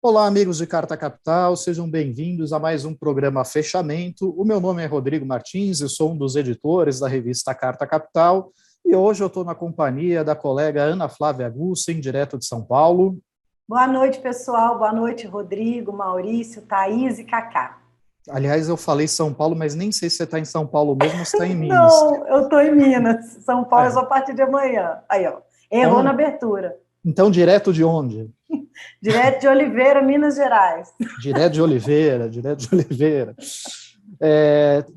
Olá, amigos de Carta Capital, sejam bem-vindos a mais um programa Fechamento. O meu nome é Rodrigo Martins, eu sou um dos editores da revista Carta Capital e hoje eu estou na companhia da colega Ana Flávia Gussen, direto de São Paulo. Boa noite, pessoal. Boa noite, Rodrigo, Maurício, Thaís e Cacá. Aliás, eu falei São Paulo, mas nem sei se você está em São Paulo mesmo ou se está em Minas. Não, eu estou em Minas. São Paulo é É, só a partir de amanhã. Aí, ó. Errou na então, abertura. então, direto de onde? Direto de Oliveira, Minas Gerais. Direto de Oliveira, direto de Oliveira.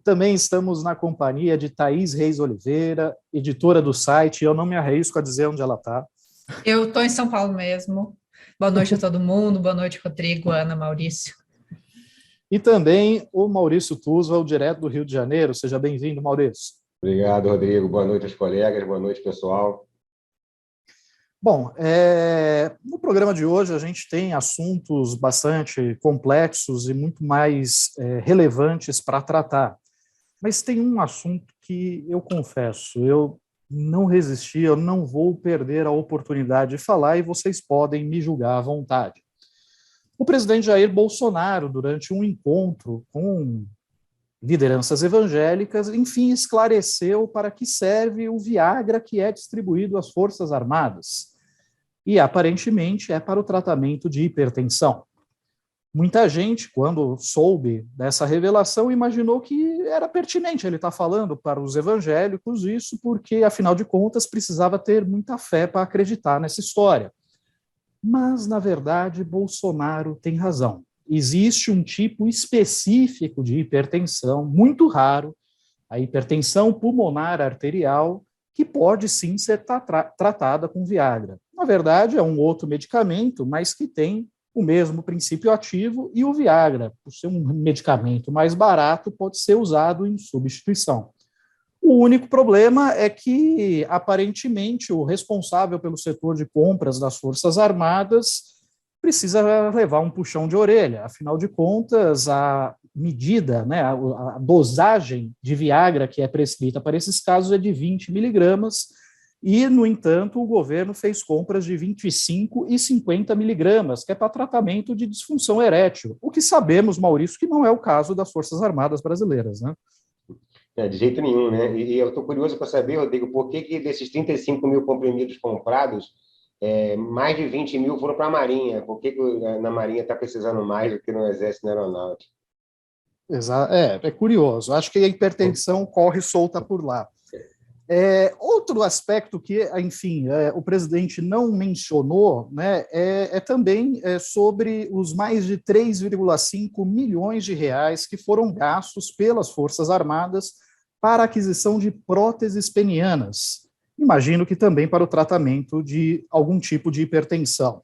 Também estamos na companhia de Thaís Reis Oliveira, editora do site. Eu não me arrisco a dizer onde ela está. Eu estou em São Paulo mesmo. Boa noite a todo mundo. Boa noite, Rodrigo, Ana, Maurício. E também o Maurício Tuzwell, direto do Rio de Janeiro. Seja bem-vindo, Maurício. Obrigado, Rodrigo. Boa noite aos colegas, boa noite, pessoal. Bom, no programa de hoje a gente tem assuntos bastante complexos e muito mais relevantes para tratar. Mas tem um assunto que eu confesso, eu não resisti, eu não vou perder a oportunidade de falar e vocês podem me julgar à vontade. O presidente Jair Bolsonaro, durante um encontro com lideranças evangélicas, enfim, esclareceu para que serve o Viagra que é distribuído às Forças Armadas. E, aparentemente, é para o tratamento de hipertensão. Muita gente, quando soube dessa revelação, imaginou que era pertinente ele estar falando para os evangélicos isso, porque, afinal de contas, precisava ter muita fé para acreditar nessa história. Mas, na verdade, Bolsonaro tem razão. Existe um tipo específico de hipertensão, muito raro, a hipertensão pulmonar arterial, que pode sim ser tratada com Viagra. Na verdade, é um outro medicamento, mas que tem o mesmo princípio ativo, e o Viagra, por ser um medicamento mais barato, pode ser usado em substituição. O único problema é que, aparentemente, o responsável pelo setor de compras das Forças Armadas precisa levar um puxão de orelha. Afinal de contas, a medida, né, a dosagem de Viagra que é prescrita para esses casos é de 20 miligramas, e, no entanto, o governo fez compras de 25 e 50 miligramas, que é para tratamento de disfunção erétil. O que sabemos, Maurício, que não é o caso das Forças Armadas brasileiras, né? De jeito nenhum, né? E eu estou curioso para saber, Rodrigo, por que desses 35 mil comprimidos comprados, mais de 20 mil foram para a Marinha? Por que na Marinha está precisando mais do que no Exército e na Aeronáutica? É curioso. Acho que a hipertensão corre solta por lá. Outro aspecto que, enfim, o presidente não mencionou, né, também sobre os mais de 3,5 milhões de reais que foram gastos pelas Forças Armadas para a aquisição de próteses penianas. Imagino que também para o tratamento de algum tipo de hipertensão.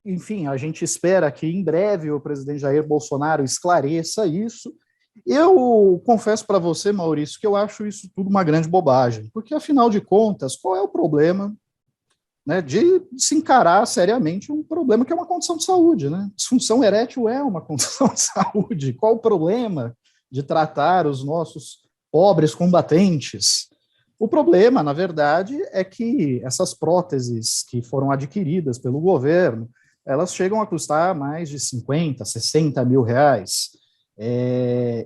Enfim, a gente espera que em breve o presidente Jair Bolsonaro esclareça isso. Eu confesso para você, Maurício, que eu acho isso tudo uma grande bobagem, porque, afinal de contas, qual é o problema, né, de se encarar seriamente um problema que é uma condição de saúde, né? Disfunção erétil é uma condição de saúde. Qual o problema de tratar os nossos pobres combatentes? O problema, na verdade, é que essas próteses que foram adquiridas pelo governo, elas chegam a custar mais de 50, 60 mil reais.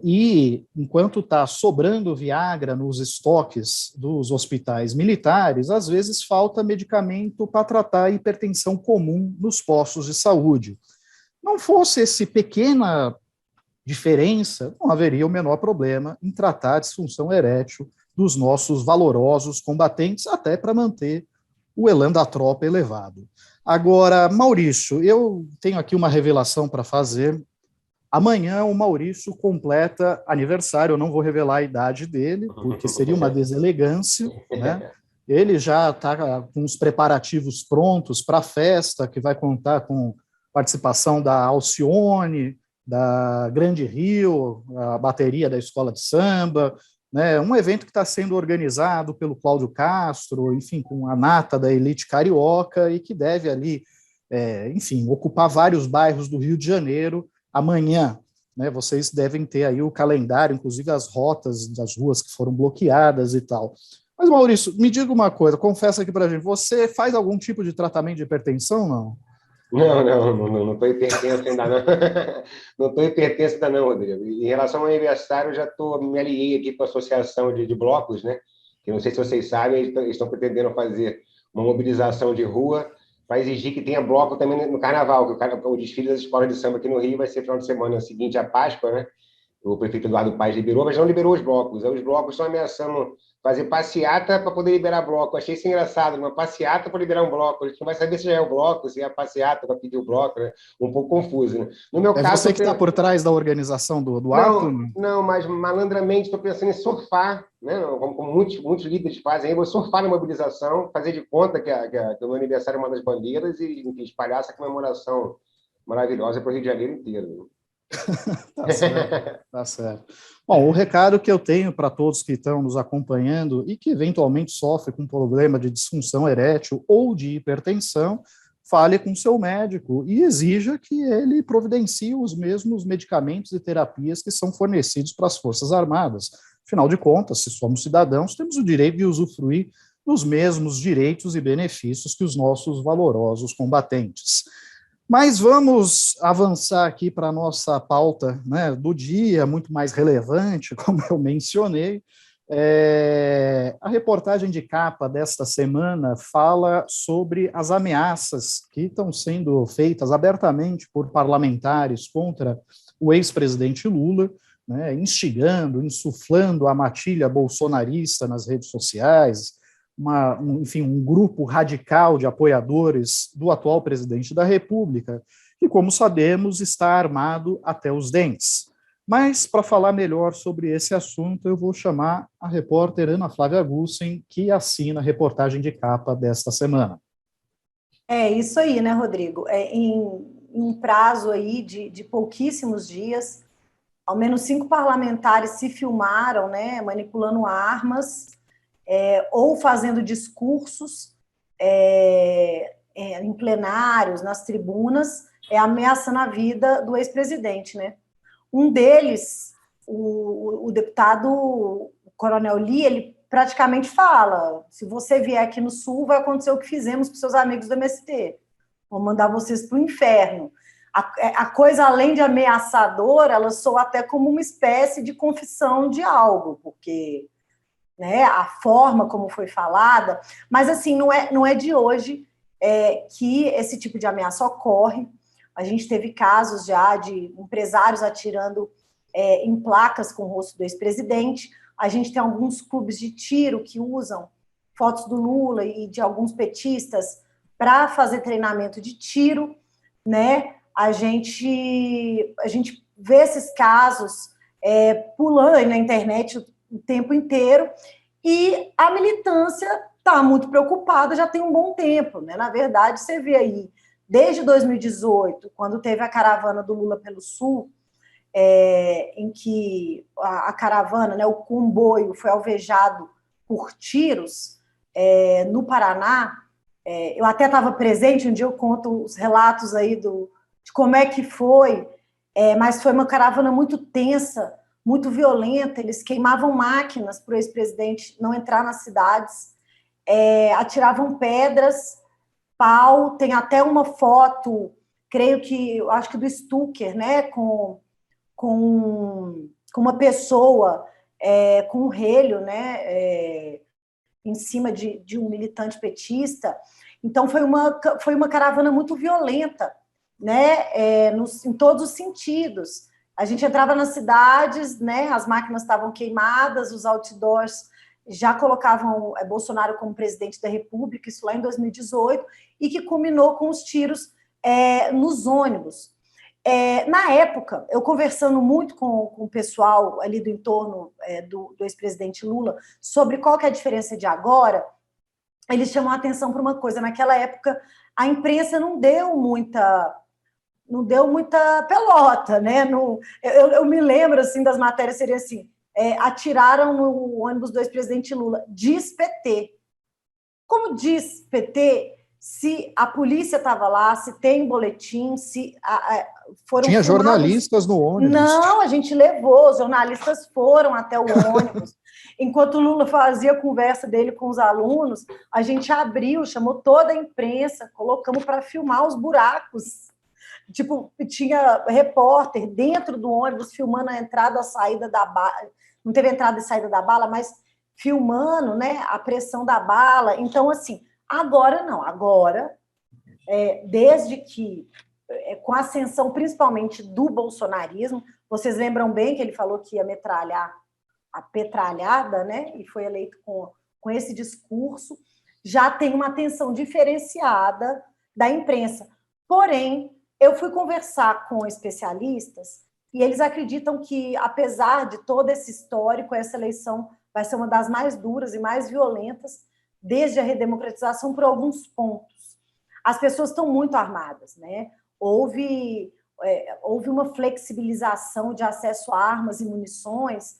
E enquanto está sobrando Viagra nos estoques dos hospitais militares, às vezes falta medicamento para tratar a hipertensão comum nos postos de saúde. Não fosse essa pequena diferença, não haveria o menor problema em tratar a disfunção erétil dos nossos valorosos combatentes, até para manter o elan da tropa elevado. Agora, Maurício, eu tenho aqui uma revelação para fazer. Amanhã o Maurício completa aniversário, eu não vou revelar a idade dele, porque seria uma deselegância, né? Ele já está com os preparativos prontos para a festa, que vai contar com participação da Alcione, da Grande Rio, a bateria da Escola de Samba, né? Um evento que está sendo organizado pelo Cláudio Castro, enfim, com a nata da elite carioca, e que deve ali, enfim, ocupar vários bairros do Rio de Janeiro. Amanhã, né, vocês devem ter aí o calendário, inclusive as rotas das ruas que foram bloqueadas e tal. Mas, Maurício, me diga uma coisa, confessa aqui para a gente, você faz algum tipo de tratamento de hipertensão, não? Não estou hipertenso ainda não. Não estou hipertenso ainda não, Rodrigo. Em relação ao aniversário, eu já me aliei aqui com a associação de blocos, né? Que não sei se vocês sabem, eles estão pretendendo fazer uma mobilização de rua para exigir que tenha bloco também no carnaval, que o desfile das escolas de samba aqui no Rio vai ser final de semana seguinte à Páscoa, né? O prefeito Eduardo Paes liberou, mas não liberou os blocos. Aí os blocos estão ameaçando fazer passeata para poder liberar bloco. Achei isso engraçado, uma passeata para liberar um bloco. A gente não vai saber se já é o bloco, se é a passeata para pedir o bloco, né? Um pouco confuso, né? No meu É caso, você que está por trás da organização do ato? não, mas malandramente estou pensando em surfar, né? Como muitos líderes fazem, eu vou surfar na mobilização, fazer de conta que o meu aniversário é uma das bandeiras e, enfim, espalhar essa comemoração maravilhosa para o Rio de Janeiro inteiro. Tá certo, tá certo. Bom, o recado que eu tenho para todos que estão nos acompanhando e que eventualmente sofrem com problema de disfunção erétil ou de hipertensão, fale com seu médico e exija que ele providencie os mesmos medicamentos e terapias que são fornecidos para as Forças Armadas. Afinal de contas, se somos cidadãos, temos o direito de usufruir dos mesmos direitos e benefícios que os nossos valorosos combatentes. Mas vamos avançar aqui para a nossa pauta, né, do dia, muito mais relevante, como eu mencionei. A reportagem de capa desta semana fala sobre as ameaças que estão sendo feitas abertamente por parlamentares contra o ex-presidente Lula, né, instigando, insuflando a matilha bolsonarista nas redes sociais, um grupo radical de apoiadores do atual presidente da República, que, como sabemos, está armado até os dentes. Mas, para falar melhor sobre esse assunto, eu vou chamar a repórter Ana Flávia Gussen, que assina a reportagem de capa desta semana. É isso aí, né, Rodrigo? Em um prazo aí de pouquíssimos dias, ao menos 5 parlamentares se filmaram, né, manipulando armas, ou fazendo discursos em plenários, nas tribunas, ameaçando a vida do ex-presidente, né? Um deles, o deputado Coronel Lee, ele praticamente fala: se você vier aqui no Sul, vai acontecer o que fizemos com seus amigos do MST. Vou mandar vocês para o inferno. A coisa, além de ameaçadora, ela soa até como uma espécie de confissão de algo, porque, né, a forma como foi falada, mas assim, não é de hoje que esse tipo de ameaça ocorre. A gente teve casos já de empresários atirando em placas com o rosto do ex-presidente. A gente tem alguns clubes de tiro que usam fotos do Lula e de alguns petistas para fazer treinamento de tiro, né? A gente vê esses casos pulando aí na internet o tempo inteiro, e a militância está muito preocupada já tem um bom tempo, né? Na verdade, você vê aí, desde 2018, quando teve a caravana do Lula pelo Sul, em que a caravana, né, o comboio, foi alvejado por tiros no Paraná. Eu até estava presente, um dia eu conto os relatos aí de como é que foi, mas foi uma caravana muito tensa, muito violenta. Eles queimavam máquinas para o ex-presidente não entrar nas cidades, atiravam pedras, pau. Tem até uma foto, acho que do Stucker, né, com uma pessoa com um relho, né, em cima de um militante petista. Então foi uma caravana muito violenta, né, em todos os sentidos. A gente entrava nas cidades, né, as máquinas estavam queimadas, os outdoors já colocavam Bolsonaro como presidente da República, isso lá em 2018, e que culminou com os tiros nos ônibus. Na época, eu conversando muito com o pessoal ali do entorno do ex-presidente Lula sobre qual que é a diferença de agora, eles chamam a atenção para uma coisa. Naquela época, a imprensa não deu muita pelota, né? Eu me lembro assim, das matérias seriam assim: atiraram no ônibus do ex-presidente Lula, diz PT. Como diz PT, se a polícia estava lá, se tem boletim, se foram Tinha filmados. Jornalistas no ônibus. Não, a gente levou, os jornalistas foram até o ônibus. Enquanto o Lula fazia a conversa dele com os alunos, a gente abriu, chamou toda a imprensa, colocamos para filmar os buracos. Tipo, tinha repórter dentro do ônibus filmando a entrada e a saída da bala. Não teve entrada e saída da bala, mas filmando, né, a pressão da bala. Então, assim, agora não. Agora, desde que, com a ascensão principalmente do bolsonarismo, vocês lembram bem que ele falou que ia metralhar a petralhada, né, e foi eleito com esse discurso, já tem uma atenção diferenciada da imprensa. Porém, eu fui conversar com especialistas e eles acreditam que, apesar de todo esse histórico, essa eleição vai ser uma das mais duras e mais violentas desde a redemocratização por alguns pontos. As pessoas estão muito armadas, né? Houve uma flexibilização de acesso a armas e munições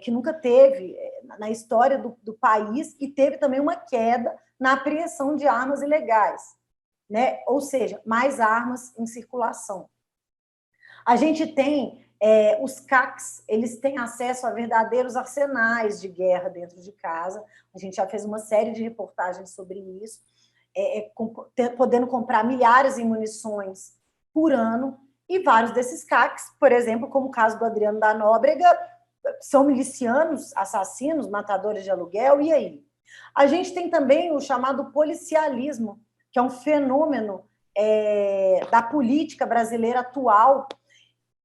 que nunca teve na história do país, e teve também uma queda na apreensão de armas ilegais, né? Ou seja, mais armas em circulação. A gente tem os CACs, eles têm acesso a verdadeiros arsenais de guerra dentro de casa. A gente já fez uma série de reportagens sobre isso, podendo comprar milhares de munições por ano, e vários desses CACs, por exemplo, como o caso do Adriano da Nóbrega, são milicianos, assassinos, matadores de aluguel, e aí? A gente tem também o chamado policialismo, que é um fenômeno da política brasileira atual,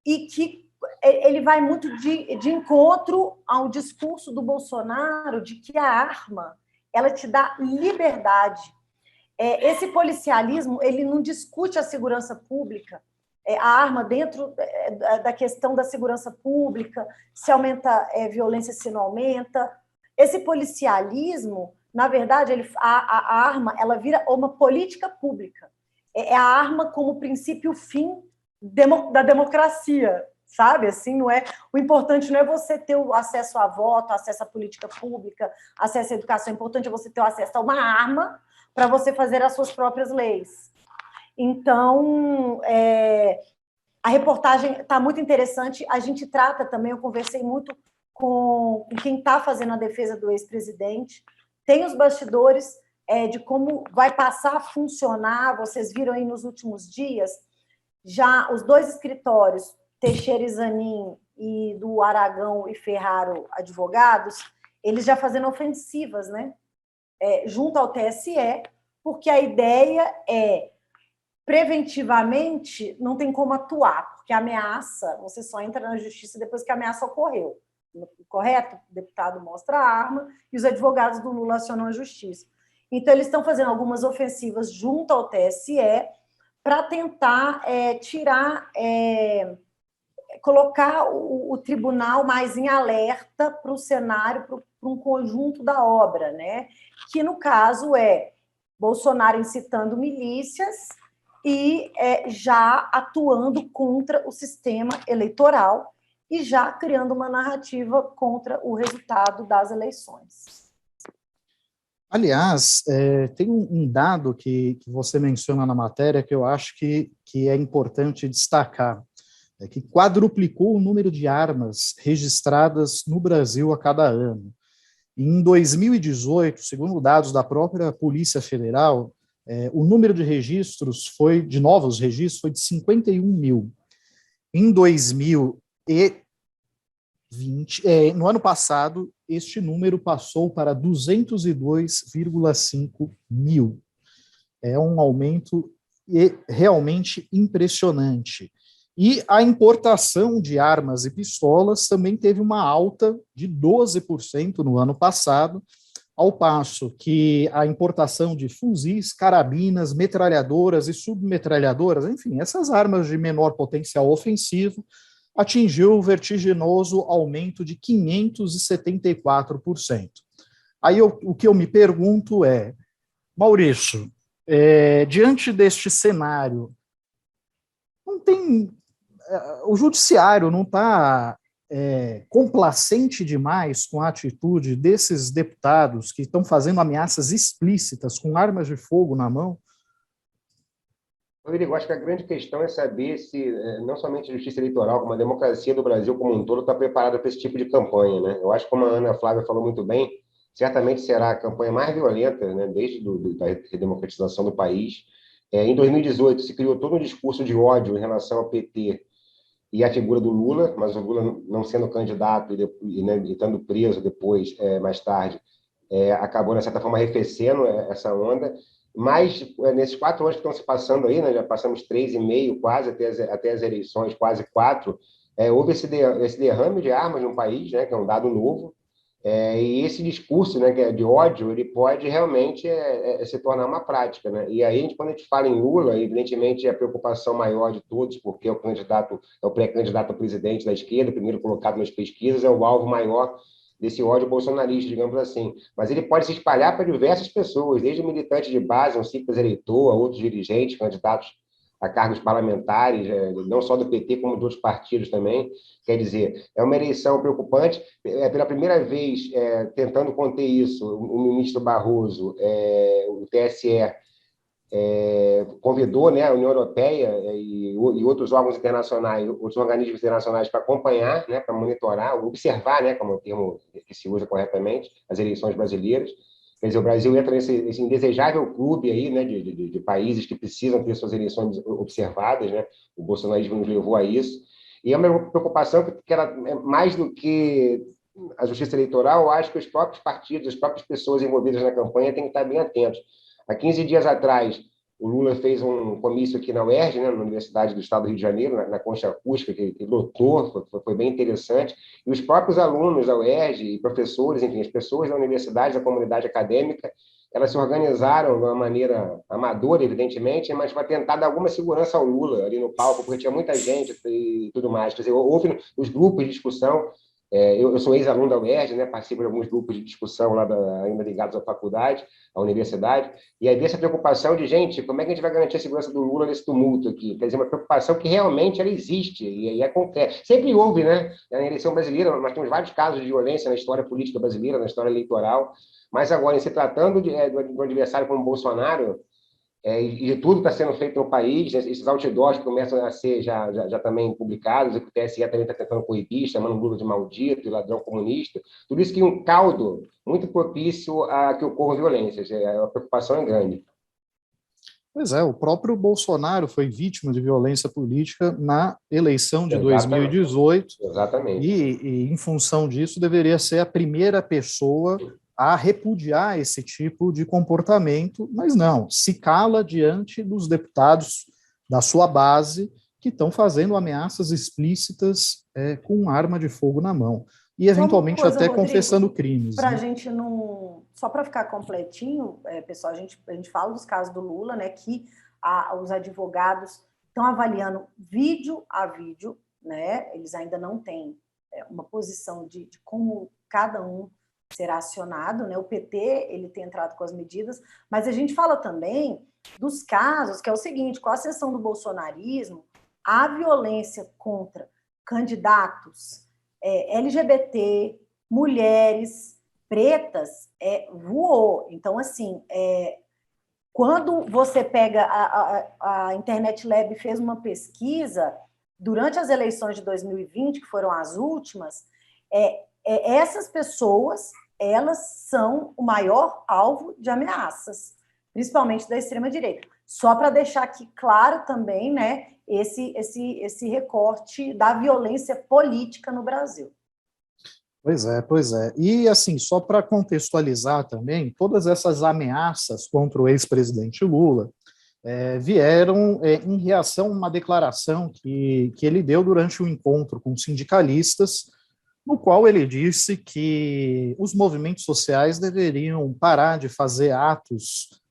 e que ele vai muito de encontro ao discurso do Bolsonaro de que a arma, ela te dá liberdade. Esse policialismo, ele não discute a segurança pública, a arma dentro da questão da segurança pública, se aumenta violência, se não aumenta. Esse policialismo, na verdade, a arma, ela vira uma política pública. É a arma como princípio fim da democracia, sabe? Assim, não é, o importante não é você ter o acesso a voto, acesso à política pública, acesso à educação. O importante é você ter o acesso a uma arma para você fazer as suas próprias leis. Então, a reportagem está muito interessante. A gente trata também, eu conversei muito com quem está fazendo a defesa do ex-presidente. Tem os bastidores de como vai passar a funcionar. Vocês viram aí nos últimos dias, já os dois escritórios, Teixeira e Zanin, e do Aragão e Ferraro Advogados, eles já fazendo ofensivas, né? Junto ao TSE, porque a ideia preventivamente, não tem como atuar, porque a ameaça, você só entra na justiça depois que a ameaça ocorreu. Correto? O deputado mostra a arma e os advogados do Lula acionam a justiça. Então, eles estão fazendo algumas ofensivas junto ao TSE para tentar colocar o tribunal mais em alerta para o cenário, para um conjunto da obra, né? Que, no caso, Bolsonaro incitando milícias e já atuando contra o sistema eleitoral e já criando uma narrativa contra o resultado das eleições. Aliás, tem um dado que você menciona na matéria que eu acho que é importante destacar, que quadruplicou o número de armas registradas no Brasil a cada ano. Em 2018, segundo dados da própria Polícia Federal, o número de registros de novos registros foi de 51 mil. Em 2020, no ano passado, este número passou para 202,5 mil. É um aumento realmente impressionante. E a importação de armas e pistolas também teve uma alta de 12% no ano passado, ao passo que a importação de fuzis, carabinas, metralhadoras e submetralhadoras, enfim, essas armas de menor potencial ofensivo, atingiu o vertiginoso aumento de 574%. Aí o que eu me pergunto Maurício, diante deste cenário, não tem... O judiciário não está complacente demais com a atitude desses deputados que estão fazendo ameaças explícitas com armas de fogo na mão? Rodrigo, acho que a grande questão é saber se não somente a justiça eleitoral, como a democracia do Brasil como um todo está preparada para esse tipo de campanha, né? Eu acho que, como a Ana Flávia falou muito bem, certamente será a campanha mais violenta, né, desde da redemocratização do país. Em 2018, se criou todo um discurso de ódio em relação ao PT e à figura do Lula, mas o Lula não sendo candidato né, e estando preso depois, mais tarde, acabou, de certa forma, arrefecendo essa onda. Mas, nesses 4 anos que estão se passando aí, né, já passamos 3,5 quase, até as eleições, quase 4, houve esse derrame de armas no país, né, que é um dado novo, e esse discurso, né, que é de ódio, ele pode realmente se tornar uma prática, né? E aí, quando a gente fala em Lula, evidentemente, é a preocupação maior de todos, porque é o pré-candidato a presidente da esquerda, primeiro colocado nas pesquisas, é o alvo maior desse ódio bolsonarista, digamos assim. Mas ele pode se espalhar para diversas pessoas, desde militantes de base, um simples eleitor, a outros dirigentes, candidatos a cargos parlamentares, não só do PT, como de outros partidos também. Quer dizer, é uma eleição preocupante. Pela primeira vez, tentando conter isso, o ministro Barroso, o TSE, convidou, né, a União Europeia e outros órgãos internacionais, outros organismos internacionais para acompanhar, né, para monitorar, observar, né, como é o termo que se usa corretamente, as eleições brasileiras. Quer dizer, o Brasil entra nesse indesejável clube aí, né, de países que precisam ter suas eleições observadas, né? O bolsonarismo nos levou a isso. E é uma preocupação que era mais do que a justiça eleitoral. Eu acho que os próprios partidos, as próprias pessoas envolvidas na campanha têm que estar bem atentos. Há 15 dias atrás, o Lula fez um comício aqui na UERJ, né, na Universidade do Estado do Rio de Janeiro, na Concha Acústica, que lotou, foi bem interessante. E os próprios alunos da UERJ, e professores, enfim, as pessoas da universidade, da comunidade acadêmica, elas se organizaram de uma maneira amadora, evidentemente, mas para tentar dar alguma segurança ao Lula ali no palco, porque tinha muita gente e tudo mais. Quer dizer, houve os grupos de discussão. Eu sou ex-aluno da UERJ, né, participo de alguns grupos de discussão lá ainda ligados à faculdade, à universidade, e aí essa preocupação de, gente, como é que a gente vai garantir a segurança do Lula nesse tumulto aqui? Quer dizer, uma preocupação que realmente ela existe e é concreta. Sempre houve, né? Na eleição brasileira, nós temos vários casos de violência na história política brasileira, na história eleitoral, mas agora, em se tratando do adversário como Bolsonaro, e tudo está sendo feito no país, esses outdoors começam a ser já também publicados, o TSE também está tentando coibir, chamando o Lula de maldito e ladrão comunista, tudo isso que um caldo muito propício a que ocorram violências, a preocupação é grande. Pois é, o próprio Bolsonaro foi vítima de violência política na eleição de 2018, Exatamente. E em função disso, deveria ser a primeira pessoa a repudiar esse tipo de comportamento, mas não, se cala diante dos deputados da sua base que estão fazendo ameaças explícitas com arma de fogo na mão. E, eventualmente, coisa, até Rodrigo, confessando crimes. Para a né? gente não... Só para ficar completinho, pessoal, a gente fala dos casos do Lula, né, que os advogados estão avaliando vídeo a vídeo, né, eles ainda não têm uma posição de como cada um será acionado, né? O PT ele tem entrado com as medidas, mas a gente fala também dos casos, que é o seguinte, com a ascensão do bolsonarismo, a violência contra candidatos LGBT, mulheres, pretas, voou. Então, assim, quando você pega a Internet Lab fez uma pesquisa durante as eleições de 2020, que foram as últimas, essas pessoas, elas são o maior alvo de ameaças, principalmente da extrema-direita. Só para deixar aqui claro também, né, esse recorte da violência política no Brasil. Pois é. E, assim, só para contextualizar também, todas essas ameaças contra o ex-presidente Lula vieram em reação a uma declaração que ele deu durante um encontro com sindicalistas, no qual ele disse que os movimentos sociais deveriam parar de fazer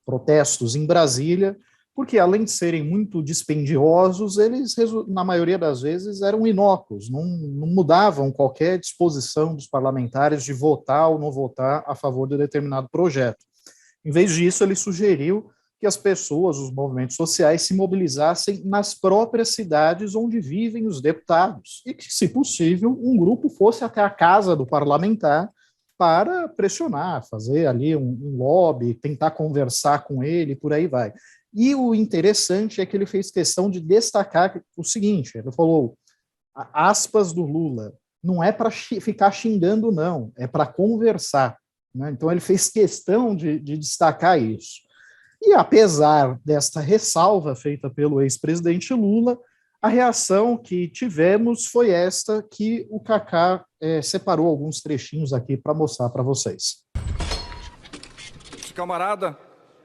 protestos em Brasília, porque, além de serem muito dispendiosos, eles, na maioria das vezes, eram inócuos, não mudavam qualquer disposição dos parlamentares de votar ou não votar a favor de determinado projeto. Em vez disso, ele sugeriu que as pessoas, os movimentos sociais, se mobilizassem nas próprias cidades onde vivem os deputados, e que, se possível, um grupo fosse até a casa do parlamentar para pressionar, fazer ali um lobby, tentar conversar com ele, por aí vai. E o interessante é que ele fez questão de destacar o seguinte, ele falou, aspas do Lula, não é para ficar xingando, não, é para conversar. Né? Então, ele fez questão de destacar isso. E, apesar desta ressalva feita pelo ex-presidente Lula, a reação que tivemos foi esta, que o Kaká separou alguns trechinhos aqui para mostrar para vocês. Esse camarada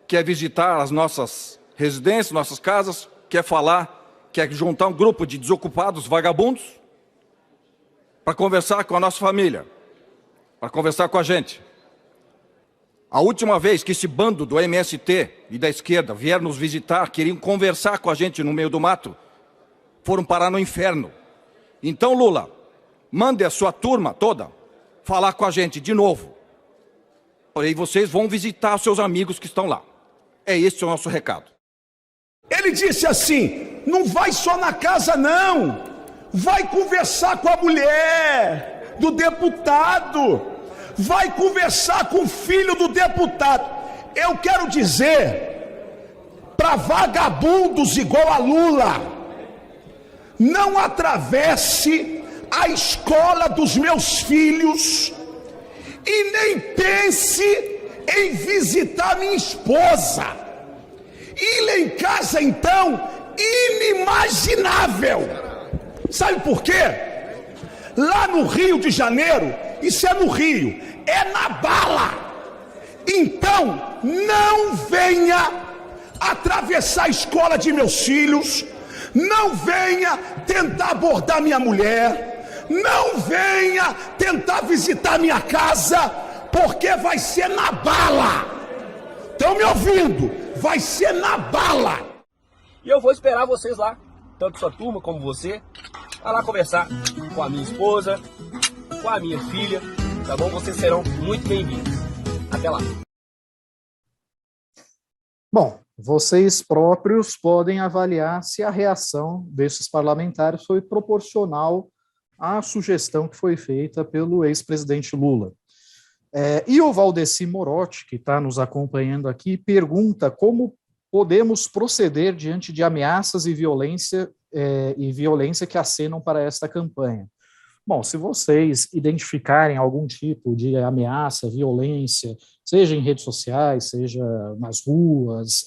quer visitar as nossas residências, nossas casas, quer falar, quer juntar um grupo de desocupados vagabundos para conversar com a nossa família, para conversar com a gente. A última vez que esse bando do MST e da esquerda vieram nos visitar, queriam conversar com a gente no meio do mato, foram parar no inferno. Então, Lula, mande a sua turma toda falar com a gente de novo. Aí vocês vão visitar os seus amigos que estão lá. É esse o nosso recado. Ele disse assim, não vai só na casa não, vai conversar com a mulher do deputado, vai conversar com o filho do deputado. Eu quero dizer para vagabundos igual a Lula, não atravesse a escola dos meus filhos e nem pense em visitar minha esposa. Ir lá em casa, então, inimaginável. Sabe por quê? Lá no Rio de Janeiro, isso é no Rio, é na bala. Então, não venha atravessar a escola de meus filhos, não venha tentar abordar minha mulher, não venha tentar visitar minha casa, porque vai ser na bala. Estão me ouvindo? Vai ser na bala. E eu vou esperar vocês lá, tanto sua turma como você, a lá conversar com a minha esposa, com a minha filha, tá bom? Vocês serão muito bem-vindos. Até lá. Bom, vocês próprios podem avaliar se a reação desses parlamentares foi proporcional à sugestão que foi feita pelo ex-presidente Lula. E o Valdeci Morotti, que está nos acompanhando aqui, pergunta como podemos proceder diante de ameaças e violência que acenam para esta campanha. Bom, se vocês identificarem algum tipo de ameaça, violência, seja em redes sociais, seja nas ruas,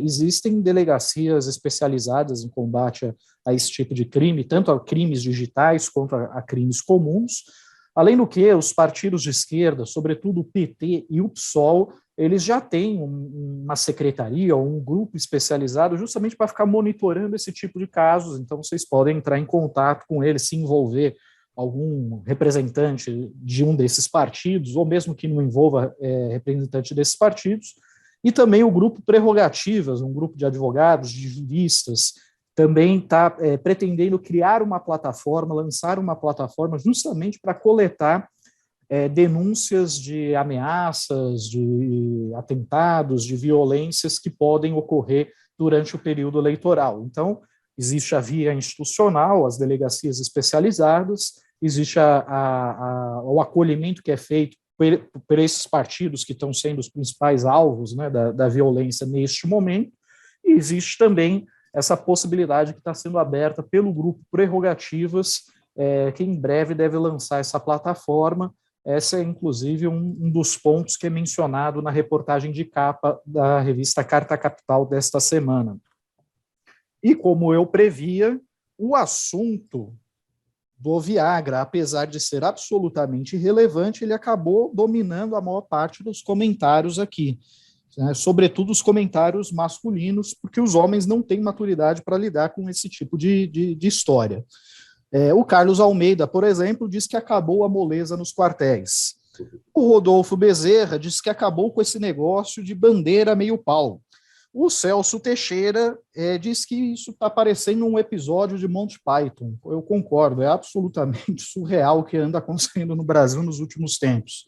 existem delegacias especializadas em combate a esse tipo de crime, tanto a crimes digitais quanto a crimes comuns. Além do que, os partidos de esquerda, sobretudo o PT e o PSOL, eles já têm uma secretaria ou um grupo especializado justamente para ficar monitorando esse tipo de casos. Então, vocês podem entrar em contato com eles, se envolver algum representante de um desses partidos, ou mesmo que não envolva representante desses partidos, e também o grupo Prerrogativas, um grupo de advogados, de juristas, também está pretendendo criar uma plataforma, lançar uma plataforma justamente para coletar denúncias de ameaças, de atentados, de violências que podem ocorrer durante o período eleitoral. Então, existe a via institucional, as delegacias especializadas, existe o acolhimento que é feito por esses partidos que estão sendo os principais alvos, né, da violência neste momento, e existe também essa possibilidade que está sendo aberta pelo grupo Prerrogativas, que em breve deve lançar essa plataforma. Essa é, inclusive, um dos pontos que é mencionado na reportagem de capa da revista Carta Capital desta semana. E, como eu previa, o assunto do Viagra, apesar de ser absolutamente irrelevante, ele acabou dominando a maior parte dos comentários aqui, né? Sobretudo os comentários masculinos, porque os homens não têm maturidade para lidar com esse tipo de história. O Carlos Almeida, por exemplo, diz que acabou a moleza nos quartéis. O Rodolfo Bezerra diz que acabou com esse negócio de bandeira meio pau. O Celso Teixeira diz que isso está parecendo um episódio de Monty Python. Eu concordo, é absolutamente surreal o que anda acontecendo no Brasil nos últimos tempos.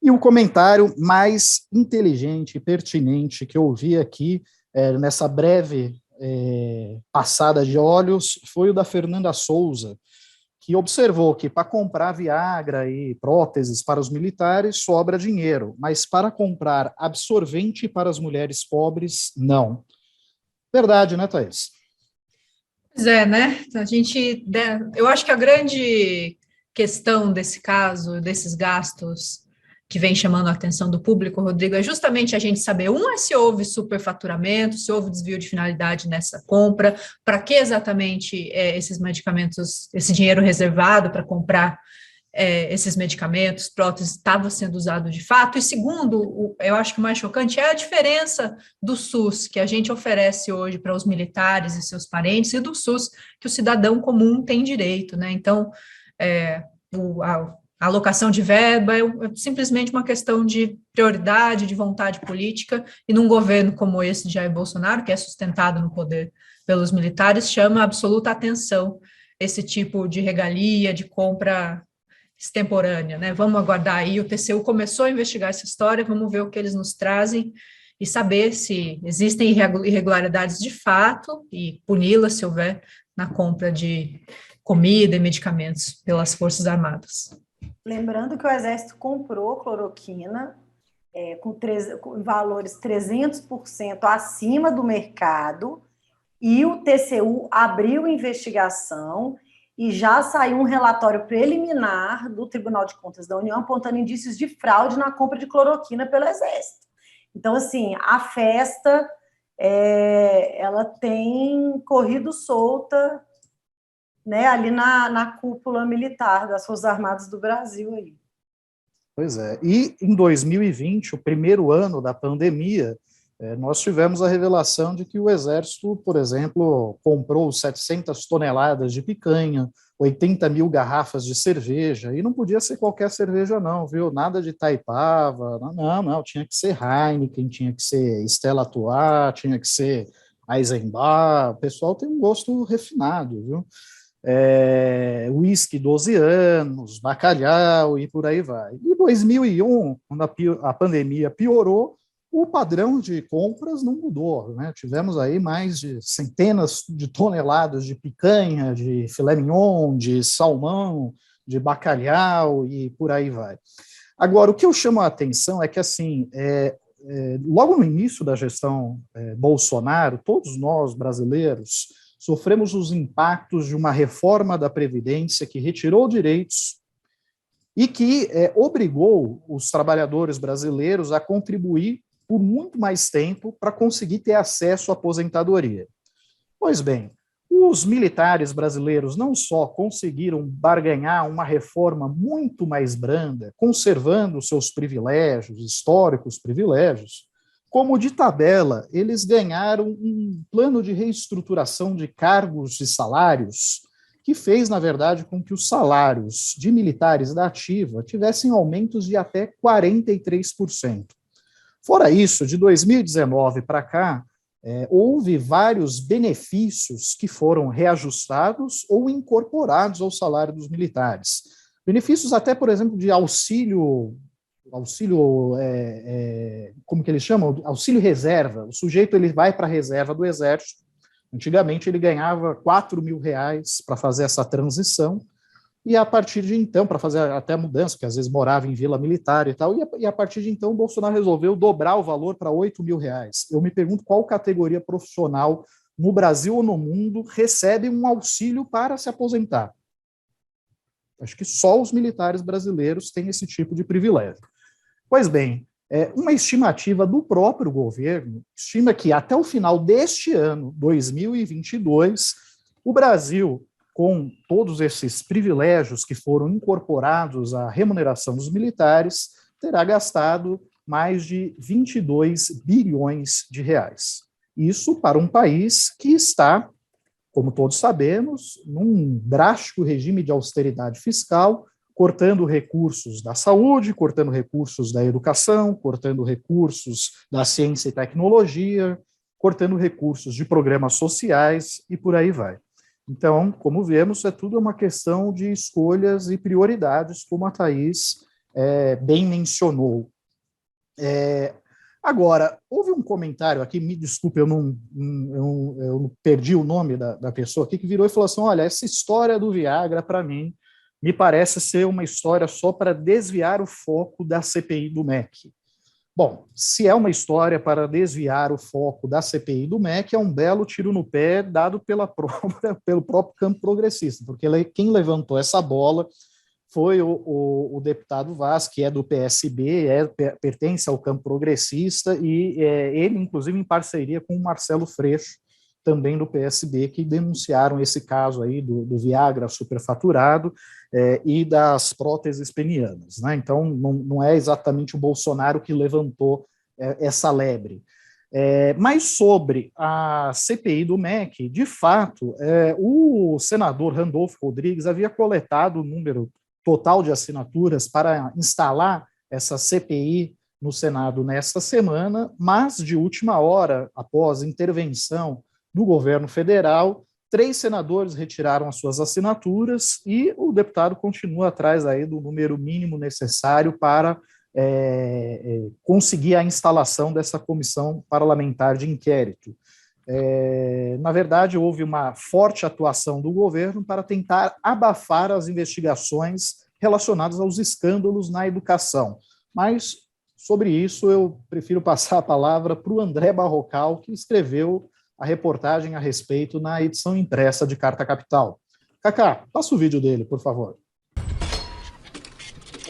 E o comentário mais inteligente e pertinente que eu ouvi aqui nessa breve passada de olhos foi o da Fernanda Souza, que observou que para comprar Viagra e próteses para os militares sobra dinheiro, mas para comprar absorvente para as mulheres pobres, não. Verdade, né, Thaís? Pois é, né? Eu acho que a grande questão desse caso, desses gastos que vem chamando a atenção do público, Rodrigo, é justamente a gente saber, se houve superfaturamento, se houve desvio de finalidade nessa compra, para que exatamente esses medicamentos, esse dinheiro reservado para comprar esses medicamentos, próteses, estava sendo usado de fato, e segundo, eu acho que o mais chocante é a diferença do SUS que a gente oferece hoje para os militares e seus parentes, e do SUS que o cidadão comum tem direito, né? Então, a alocação de verba é simplesmente uma questão de prioridade, de vontade política, e num governo como esse de Jair Bolsonaro, que é sustentado no poder pelos militares, chama absoluta atenção esse tipo de regalia, de compra extemporânea, né? Vamos aguardar aí, o TCU começou a investigar essa história, vamos ver o que eles nos trazem e saber se existem irregularidades de fato e puni-las se houver na compra de comida e medicamentos pelas Forças Armadas. Lembrando que o Exército comprou cloroquina com valores 300% acima do mercado, e o TCU abriu investigação e já saiu um relatório preliminar do Tribunal de Contas da União apontando indícios de fraude na compra de cloroquina pelo Exército. Então, assim, a festa ela tem corrido solta, né, ali na cúpula militar das Forças Armadas do Brasil. Aí. Pois é. E em 2020, o primeiro ano da pandemia, nós tivemos a revelação de que o Exército, por exemplo, comprou 700 toneladas de picanha, 80 mil garrafas de cerveja, e não podia ser qualquer cerveja não, viu? Nada de Taipava, não, tinha que ser Heineken, tinha que ser Stella Artois, tinha que ser Eisenbahn, o pessoal tem um gosto refinado, viu? Whisky 12 anos, bacalhau e por aí vai. Em 2001, quando a pandemia piorou, o padrão de compras não mudou, né? Tivemos aí mais de centenas de toneladas de picanha, de filé mignon, de salmão, de bacalhau e por aí vai. Agora, o que eu chamo a atenção é que, assim, logo no início da gestão Bolsonaro, todos nós brasileiros sofremos os impactos de uma reforma da Previdência que retirou direitos e que obrigou os trabalhadores brasileiros a contribuir por muito mais tempo para conseguir ter acesso à aposentadoria. Pois bem, os militares brasileiros não só conseguiram barganhar uma reforma muito mais branda, conservando seus privilégios, históricos privilégios, como de tabela, eles ganharam um plano de reestruturação de cargos e salários que fez, na verdade, com que os salários de militares da ativa tivessem aumentos de até 43%. Fora isso, de 2019 para cá, houve vários benefícios que foram reajustados ou incorporados ao salário dos militares. Benefícios até, por exemplo, de auxílio, como que eles chamam? Auxílio reserva. O sujeito ele vai para a reserva do Exército. Antigamente ele ganhava R$4.000 para fazer essa transição, e a partir de então, para fazer até a mudança, porque às vezes morava em vila militar e tal, e a partir de então o Bolsonaro resolveu dobrar o valor para R$8.000. Eu me pergunto qual categoria profissional no Brasil ou no mundo recebe um auxílio para se aposentar. Acho que só os militares brasileiros têm esse tipo de privilégio. Pois bem, uma estimativa do próprio governo estima que até o final deste ano, 2022, o Brasil, com todos esses privilégios que foram incorporados à remuneração dos militares, terá gastado mais de 22 bilhões de reais. Isso para um país que está, como todos sabemos, num drástico regime de austeridade fiscal, cortando recursos da saúde, cortando recursos da educação, cortando recursos da ciência e tecnologia, cortando recursos de programas sociais e por aí vai. Então, como vemos, tudo uma questão de escolhas e prioridades, como a Thaís bem mencionou. Agora, houve um comentário aqui, me desculpe, eu não perdi o nome da pessoa aqui, que virou e falou assim, olha, essa história do Viagra, para mim, me parece ser uma história só para desviar o foco da CPI do MEC. Bom, se é uma história para desviar o foco da CPI do MEC, é um belo tiro no pé dado pelo próprio campo progressista, porque quem levantou essa bola foi o deputado Vaz, que é do PSB, pertence ao campo progressista, e ele, inclusive, em parceria com o Marcelo Freixo, também do PSB, que denunciaram esse caso aí do Viagra superfaturado e das próteses penianas, né? Então, não é exatamente o Bolsonaro que levantou essa lebre. Mas sobre a CPI do MEC, de fato, o senador Randolfo Rodrigues havia coletado o número total de assinaturas para instalar essa CPI no Senado nesta semana, mas de última hora, após intervenção do governo federal, 3 senadores retiraram as suas assinaturas e o deputado continua atrás aí do número mínimo necessário para conseguir a instalação dessa comissão parlamentar de inquérito. Na verdade, houve uma forte atuação do governo para tentar abafar as investigações relacionadas aos escândalos na educação. Mas, sobre isso, eu prefiro passar a palavra para o André Barrocal, que escreveu a reportagem a respeito na edição impressa de Carta Capital. Cacá, passa o vídeo dele, por favor.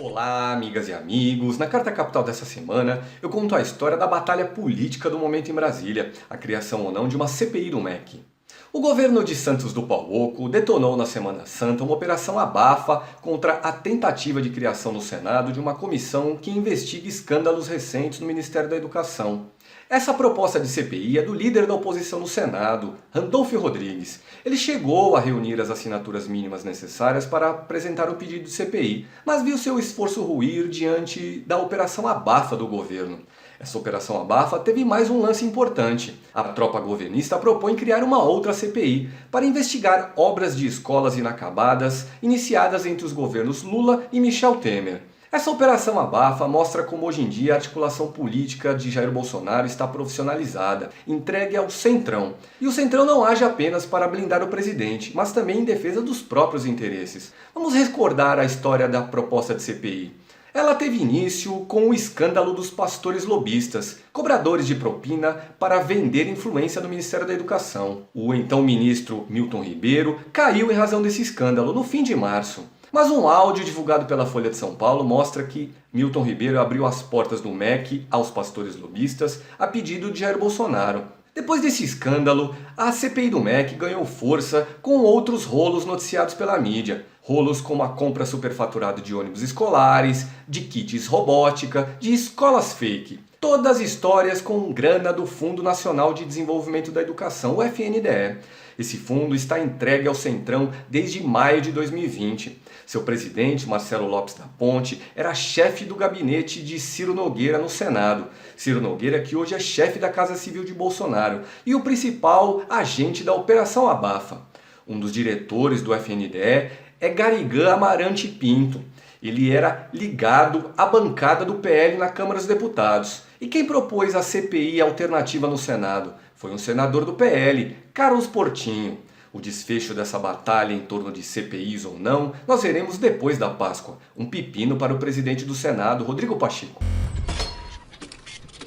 Olá, amigas e amigos. Na Carta Capital dessa semana, eu conto a história da batalha política do momento em Brasília, a criação ou não de uma CPI do MEC. O governo de Santos do Pau Oco detonou na Semana Santa uma operação abafa contra a tentativa de criação no Senado de uma comissão que investigue escândalos recentes no Ministério da Educação. Essa proposta de CPI é do líder da oposição no Senado, Randolfo Rodrigues. Ele chegou a reunir as assinaturas mínimas necessárias para apresentar o pedido de CPI, mas viu seu esforço ruir diante da operação abafa do governo. Essa operação abafa teve mais um lance importante. A tropa governista propõe criar uma outra CPI para investigar obras de escolas inacabadas iniciadas entre os governos Lula e Michel Temer. Essa operação abafa mostra como hoje em dia a articulação política de Jair Bolsonaro está profissionalizada, entregue ao Centrão. E o Centrão não age apenas para blindar o presidente, mas também em defesa dos próprios interesses. Vamos recordar a história da proposta de CPI. Ela teve início com o escândalo dos pastores lobistas, cobradores de propina para vender influência no Ministério da Educação. O então ministro Milton Ribeiro caiu em razão desse escândalo no fim de março. Mas um áudio divulgado pela Folha de São Paulo mostra que Milton Ribeiro abriu as portas do MEC aos pastores lobistas a pedido de Jair Bolsonaro. Depois desse escândalo, a CPI do MEC ganhou força com outros rolos noticiados pela mídia. Rolos como a compra superfaturada de ônibus escolares, de kits robótica, de escolas fake. Todas histórias com grana do Fundo Nacional de Desenvolvimento da Educação, o FNDE. Esse fundo está entregue ao Centrão desde maio de 2020. Seu presidente, Marcelo Lopes da Ponte, era chefe do gabinete de Ciro Nogueira no Senado. Ciro Nogueira, que hoje é chefe da Casa Civil de Bolsonaro e o principal agente da Operação Abafa. Um dos diretores do FNDE é Garigã Amarante Pinto. Ele era ligado à bancada do PL na Câmara dos Deputados. E quem propôs a CPI alternativa no Senado foi um senador do PL, Carlos Portinho. O desfecho dessa batalha em torno de CPIs ou não, nós veremos depois da Páscoa. Um pepino para o presidente do Senado, Rodrigo Pacheco.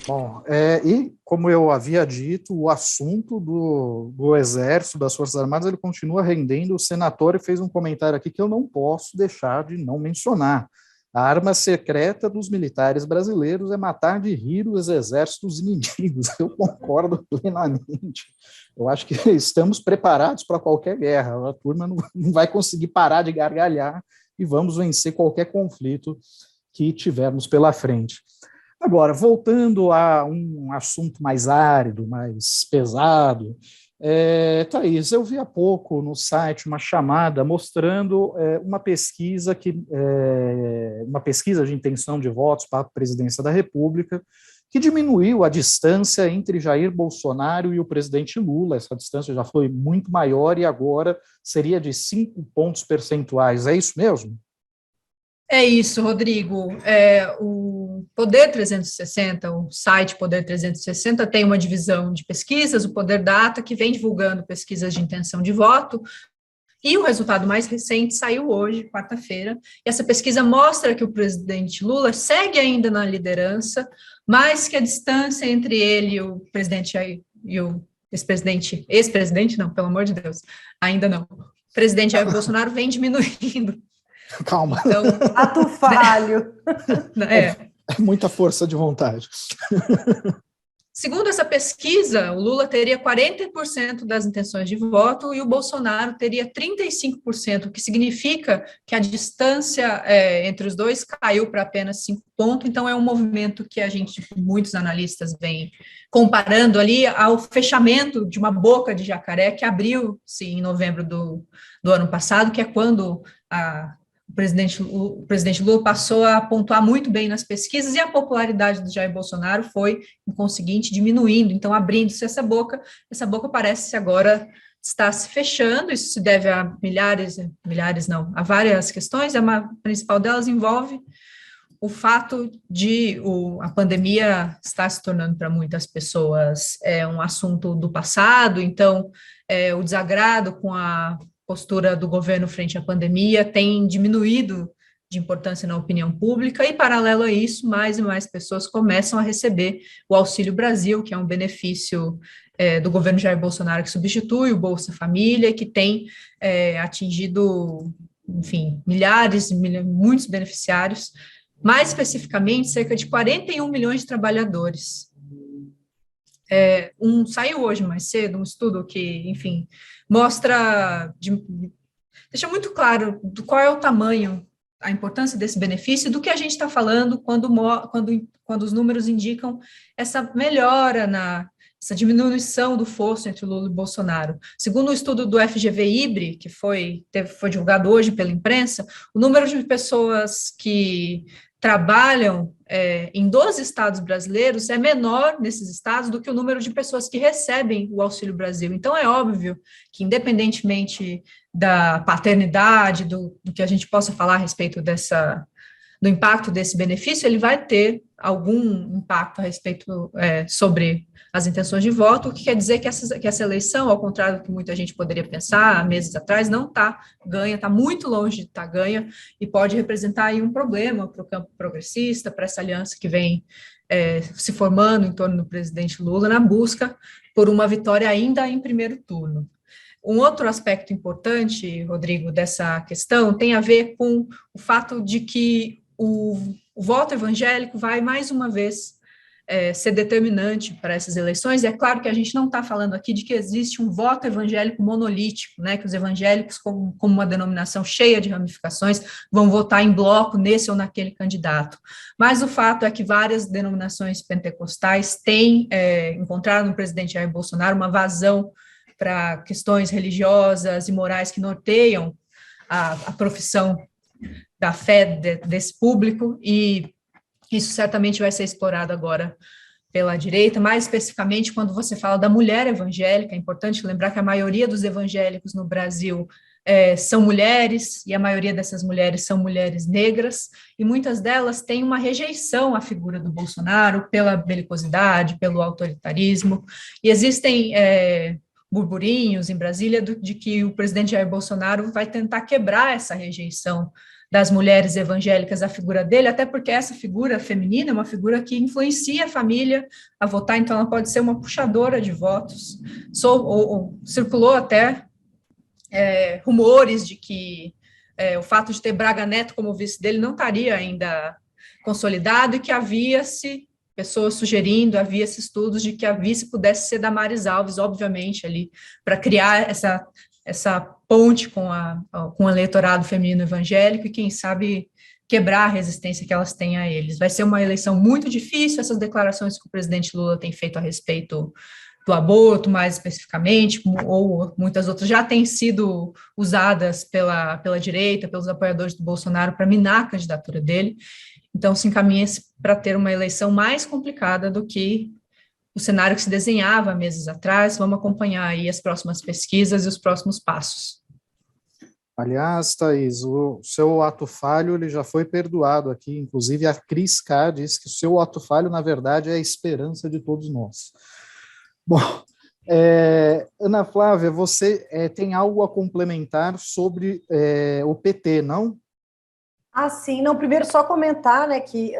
Bom, e como eu havia dito, o assunto do Exército, das Forças Armadas, ele continua rendendo. O senator fez um comentário aqui que eu não posso deixar de não mencionar. A arma secreta dos militares brasileiros é matar de rir os exércitos inimigos. Eu concordo plenamente. Eu acho que estamos preparados para qualquer guerra. A turma não vai conseguir parar de gargalhar e vamos vencer qualquer conflito que tivermos pela frente. Agora, voltando a um assunto mais árido, mais pesado, Thaís, eu vi há pouco no site uma chamada mostrando uma pesquisa de intenção de votos para a presidência da República, que diminuiu a distância entre Jair Bolsonaro e o presidente Lula. Essa distância já foi muito maior e agora seria de 5 pontos percentuais. É isso mesmo? É isso, Rodrigo. O Poder 360, o site Poder 360, tem uma divisão de pesquisas, o Poder Data, que vem divulgando pesquisas de intenção de voto, e o resultado mais recente saiu hoje, quarta-feira, e essa pesquisa mostra que o presidente Lula segue ainda na liderança, mas que a distância entre ele e o presidente e o ex-presidente, não, pelo amor de Deus, ainda não, o presidente Jair Bolsonaro vem diminuindo. Calma. Então, Ato falho. É muita força de vontade. Segundo essa pesquisa, o Lula teria 40% das intenções de voto e o Bolsonaro teria 35%, o que significa que a distância entre os dois caiu para apenas 5 pontos. Então, é um movimento que muitos analistas vêm comparando ali ao fechamento de uma boca de jacaré que abriu-se em novembro do ano passado, que é quando o presidente Lula passou a pontuar muito bem nas pesquisas e a popularidade do Jair Bolsonaro foi, em conseguinte, diminuindo. Então, abrindo-se essa boca parece agora estar se fechando. Isso se deve a a várias questões. A principal delas envolve o fato de a pandemia estar se tornando para muitas pessoas um assunto do passado. Então, o desagrado com a postura do governo frente à pandemia tem diminuído de importância na opinião pública e, paralelo a isso, mais e mais pessoas começam a receber o Auxílio Brasil, que é um benefício do governo Jair Bolsonaro que substitui o Bolsa Família, que tem atingido, enfim, muitos beneficiários, mais especificamente, cerca de 41 milhões de trabalhadores. Saiu hoje mais cedo um estudo que, enfim, deixa muito claro qual é o tamanho, a importância desse benefício, do que a gente está falando quando os números indicam essa melhora essa diminuição do fosso entre Lula e Bolsonaro. Segundo o estudo do FGV-IBRE, que foi divulgado hoje pela imprensa, o número de pessoas que trabalham em 12 estados brasileiros é menor nesses estados do que o número de pessoas que recebem o Auxílio Brasil. Então, é óbvio que, independentemente da paternidade, do que a gente possa falar a respeito do impacto desse benefício, ele vai ter algum impacto a respeito sobre as intenções de voto, o que quer dizer que essa eleição, ao contrário do que muita gente poderia pensar há meses atrás, não está ganha, está muito longe de estar ganha, e pode representar aí um problema para o campo progressista, para essa aliança que vem se formando em torno do presidente Lula, na busca por uma vitória ainda em primeiro turno. Um outro aspecto importante, Rodrigo, dessa questão tem a ver com o fato de que o voto evangélico vai, mais uma vez, ser determinante para essas eleições. E é claro que a gente não está falando aqui de que existe um voto evangélico monolítico, né, que os evangélicos, como uma denominação cheia de ramificações, vão votar em bloco nesse ou naquele candidato. Mas o fato é que várias denominações pentecostais têm encontrado no presidente Jair Bolsonaro uma vazão para questões religiosas e morais que norteiam a profissão da fé desse público, e isso certamente vai ser explorado agora pela direita, mais especificamente quando você fala da mulher evangélica. É importante lembrar que a maioria dos evangélicos no Brasil são mulheres, e a maioria dessas mulheres são mulheres negras, e muitas delas têm uma rejeição à figura do Bolsonaro pela belicosidade, pelo autoritarismo, e existem burburinhos em Brasília de que o presidente Jair Bolsonaro vai tentar quebrar essa rejeição das mulheres evangélicas à figura dele, até porque essa figura feminina é uma figura que influencia a família a votar, então ela pode ser uma puxadora de votos. Circulou até rumores de que o fato de ter Braga Neto como vice dele não estaria ainda consolidado, e que havia-se pessoas sugerindo, havia-se estudos de que a vice pudesse ser Damares Alves, obviamente, ali, para criar essa ponte com o eleitorado feminino evangélico e, quem sabe, quebrar a resistência que elas têm a eles. Vai ser uma eleição muito difícil. Essas declarações que o presidente Lula tem feito a respeito do aborto, mais especificamente, ou muitas outras, já têm sido usadas pela direita, pelos apoiadores do Bolsonaro, para minar a candidatura dele. Então, se encaminha-se para ter uma eleição mais complicada do que o cenário que se desenhava meses atrás. Vamos acompanhar aí as próximas pesquisas e os próximos passos. Aliás, Thaís, o seu ato falho ele já foi perdoado aqui. Inclusive, a Cris K diz que o seu ato falho, na verdade, é a esperança de todos nós. Bom, Ana Flávia, você tem algo a complementar sobre o PT, não? Ah, sim. Não, primeiro só comentar, né, que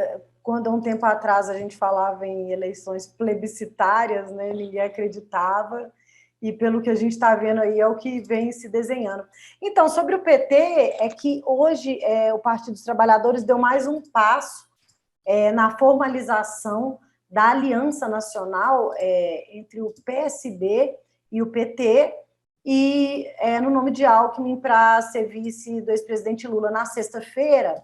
quando há um tempo atrás a gente falava em eleições plebiscitárias, né, ninguém acreditava, e pelo que a gente está vendo aí é o que vem se desenhando. Então, sobre o PT, é que hoje o Partido dos Trabalhadores deu mais um passo na formalização da aliança nacional entre o PSB e o PT, e no nome de Alckmin para ser vice do ex-presidente Lula. Na sexta-feira,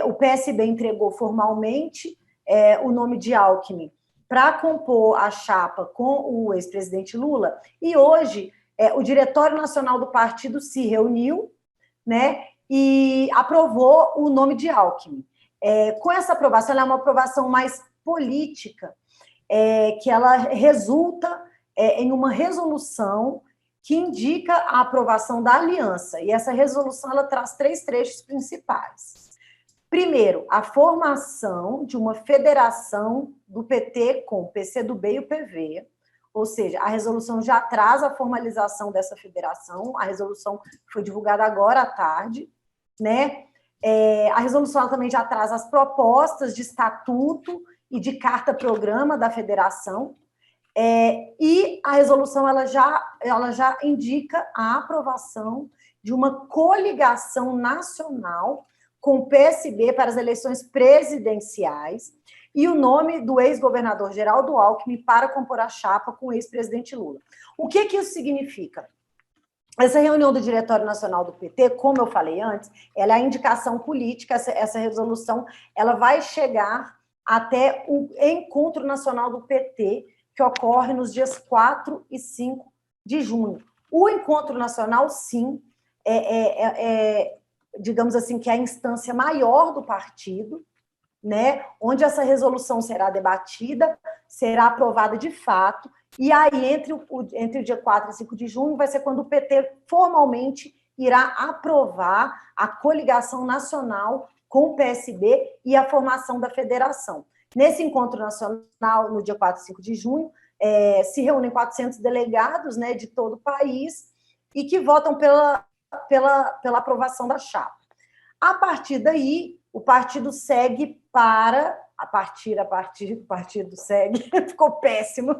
o PSB entregou formalmente o nome de Alckmin para compor a chapa com o ex-presidente Lula, e hoje o Diretório Nacional do Partido se reuniu, né, e aprovou o nome de Alckmin. Com essa aprovação, ela é uma aprovação mais política, que ela resulta em uma resolução que indica a aprovação da aliança, e essa resolução ela traz 3 trechos principais. Primeiro, a formação de uma federação do PT com o PCdoB e o PV, ou seja, a resolução já traz a formalização dessa federação, a resolução foi divulgada agora à tarde, né? A resolução também já traz as propostas de estatuto e de carta-programa da federação, e a resolução ela já indica a aprovação de uma coligação nacional com o PSB para as eleições presidenciais e o nome do ex-governador Geraldo Alckmin para compor a chapa com o ex-presidente Lula. O que isso significa? Essa reunião do Diretório Nacional do PT, como eu falei antes, ela é a indicação política, essa resolução ela vai chegar até o Encontro Nacional do PT, que ocorre nos dias 4 e 5 de junho. O Encontro Nacional, sim, digamos assim, que é a instância maior do partido, né, onde essa resolução será debatida, será aprovada de fato, e aí entre o dia 4 e 5 de junho vai ser quando o PT formalmente irá aprovar a coligação nacional com o PSB e a formação da federação. Nesse encontro nacional, no dia 4 e 5 de junho, se reúnem 400 delegados, né, de todo o país e que votam pela aprovação da chapa. A partir daí, o partido segue para... o partido segue, ficou péssimo.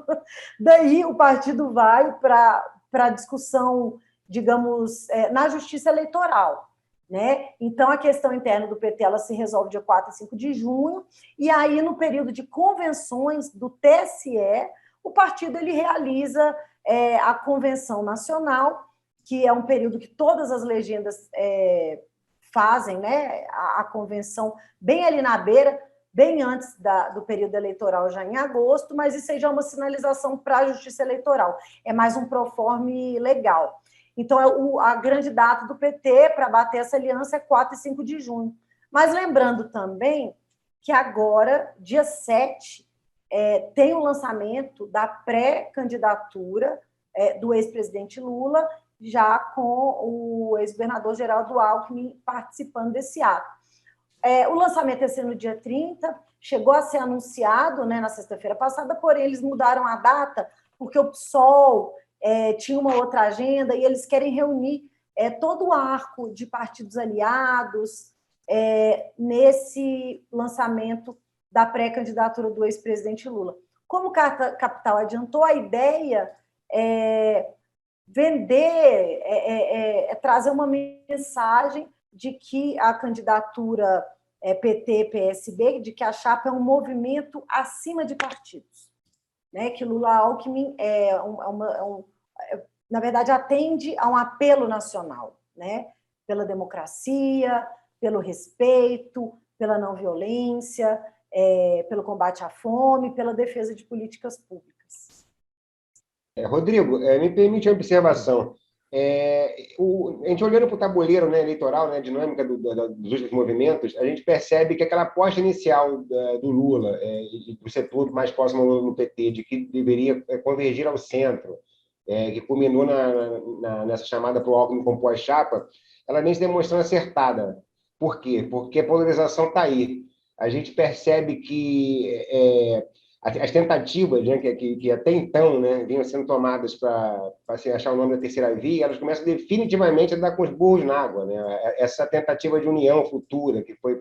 Daí, o partido vai para a discussão, digamos, na justiça eleitoral, né? Então, a questão interna do PT ela se resolve dia 4 e 5 de junho, e aí, no período de convenções do TSE, o partido ele realiza a convenção nacional, que é um período que todas as legendas fazem, né, a convenção bem ali na beira, bem antes do período eleitoral, já em agosto, mas isso aí já é uma sinalização para a justiça eleitoral, é mais um proforme legal. Então, a grande data do PT para bater essa aliança é 4 e 5 de junho. Mas lembrando também que agora, dia 7, tem o lançamento da pré-candidatura do ex-presidente Lula, já com o ex-governador Geraldo Alckmin participando desse ato. O lançamento ia ser no dia 30, chegou a ser anunciado, né, na sexta-feira passada, porém eles mudaram a data, porque o PSOL tinha uma outra agenda e eles querem reunir todo o arco de partidos aliados nesse lançamento da pré-candidatura do ex-presidente Lula. Como Carta Capital adiantou, a ideia vender, trazer uma mensagem de que a candidatura PT-PSB, de que a chapa é um movimento acima de partidos, né? Que Lula-Alckmin na verdade, atende a um apelo nacional, né? Pela democracia, pelo respeito, pela não violência, pelo combate à fome, pela defesa de políticas públicas. Rodrigo, me permite uma observação. A gente olhando para o tabuleiro, né, eleitoral, né, a dinâmica dos últimos movimentos, a gente percebe que aquela aposta inicial do Lula, e do setor mais próximo ao Lula no PT, de que deveria convergir ao centro, que culminou nessa chamada para o Alckmin compor a chapa, ela vem se demonstrando acertada. Por quê? Porque a polarização está aí. A gente percebe que as tentativas, né, que até então, né, vinham sendo tomadas para assim, achar o nome da terceira via, elas começam definitivamente a dar com os burros na água. Né? Essa tentativa de união futura, que foi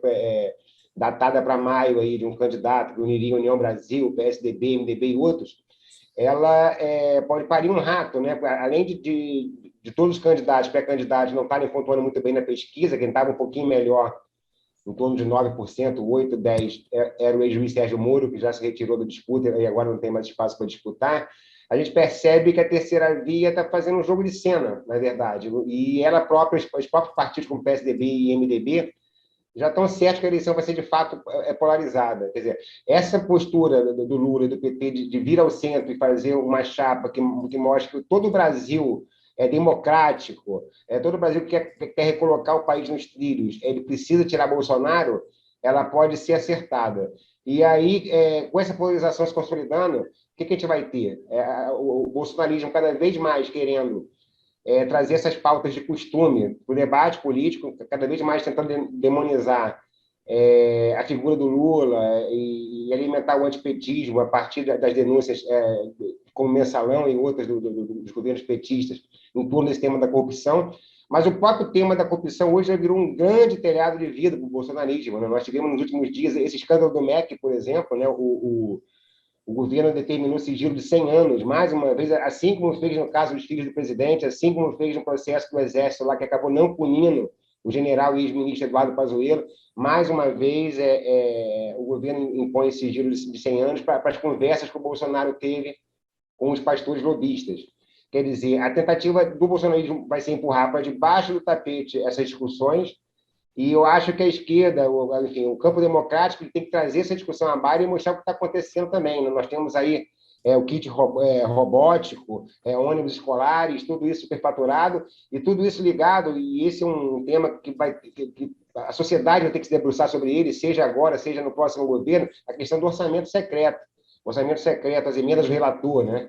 datada para maio aí, de um candidato que uniria União Brasil, PSDB, MDB e outros, ela pode parir um rato, né? Além de todos os candidatos, pré-candidatos, não estarem pontuando muito bem na pesquisa, quem estava um pouquinho melhor, em torno de 9%, 8%, 10%, era o ex-juiz Sérgio Moro, que já se retirou da disputa e agora não tem mais espaço para disputar. A gente percebe que a terceira via está fazendo um jogo de cena, na verdade, e ela própria, os próprios partidos como PSDB e MDB, já estão certos que a eleição vai ser, de fato, polarizada. Quer dizer, essa postura do Lula e do PT de vir ao centro e fazer uma chapa que mostre que todo o Brasil é democrático, todo o Brasil quer recolocar o país nos trilhos, ele precisa tirar Bolsonaro, ela pode ser acertada. E aí, com essa polarização se consolidando, o que a gente vai ter? O bolsonarismo cada vez mais querendo trazer essas pautas de costume para o debate político, cada vez mais tentando demonizar a figura do Lula e alimentar o antipetismo a partir das denúncias como Mensalão e outras dos governos petistas em torno desse tema da corrupção. Mas o próprio tema da corrupção hoje já virou um grande telhado de vidro para o bolsonarismo. Né? Nós tivemos nos últimos dias esse escândalo do MEC, por exemplo, né? O governo determinou sigilo de 100 anos, mais uma vez, assim como fez no caso dos filhos do presidente, assim como fez no processo do Exército lá, que acabou não punindo o general e ex-ministro Eduardo Pazuello, mais uma vez o governo impõe sigilo de 100 anos para as conversas que o Bolsonaro teve com os pastores lobistas. Quer dizer, a tentativa do bolsonarismo vai ser empurrar para debaixo do tapete essas discussões, e eu acho que a esquerda, enfim, o campo democrático, tem que trazer essa discussão à baila e mostrar o que está acontecendo também. Né? Nós temos aí o kit robótico, ônibus escolares, tudo isso superfaturado, e tudo isso ligado, e esse é um tema que a sociedade vai ter que se debruçar sobre ele, seja agora, seja no próximo governo, a questão do orçamento secreto. O orçamento secreto, as emendas do relator, né?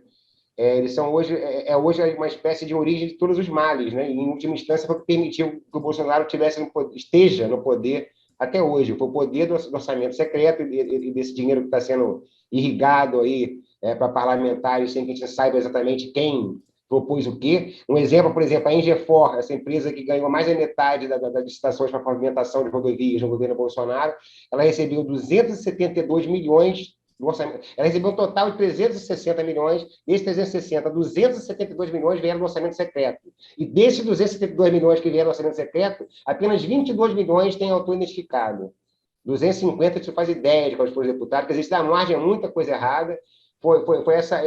Eles são hoje uma espécie de origem de todos os males, né? E, em última instância, foi o que permitiu que o Bolsonaro esteja no poder até hoje. Foi o poder do orçamento secreto e desse dinheiro que está sendo irrigado aí para parlamentares sem que a gente saiba exatamente quem propôs o quê. Um exemplo, por exemplo, a Engefor, essa empresa que ganhou mais da metade das licitações para pavimentação de rodovias no governo Bolsonaro, ela recebeu 272 milhões do orçamento. Ela recebeu um total de 360 milhões, desses 360, 272 milhões vieram do orçamento secreto. E desses 272 milhões que vieram do orçamento secreto, apenas 22 milhões têm autor identificado. 250 você faz ideia de quais foram os deputados, quer dizer, isso dá margem a muita coisa errada. Foi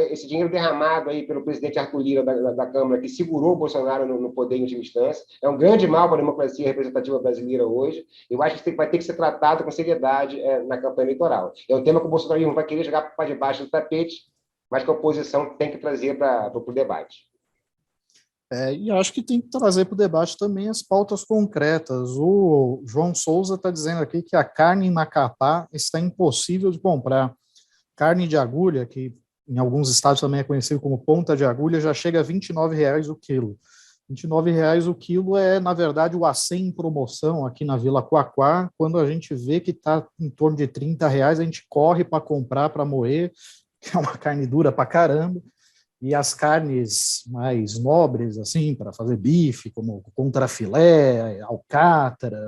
esse dinheiro derramado aí pelo presidente Arthur Lira da Câmara, que segurou o Bolsonaro no poder em última instância. É um grande mal para a democracia representativa brasileira hoje. Eu acho que vai ter que ser tratado com seriedade na campanha eleitoral. É um tema que o Bolsonaro não vai querer jogar para debaixo do tapete, mas que a oposição tem que trazer para o debate. E acho que tem que trazer para o debate também as pautas concretas. O João Souza está dizendo aqui que a carne em Macapá está impossível de comprar. Carne de agulha, que em alguns estados também é conhecido como ponta de agulha, já chega a R$ 29,00 o quilo. R$ 29,00 o quilo é, na verdade, o A100 em promoção aqui na Vila Quaquá. Quando a gente vê que está em torno de R$ 30,00, a gente corre para comprar, para moer, que é uma carne dura para caramba. E as carnes mais nobres, assim, para fazer bife, como contrafilé, alcatra,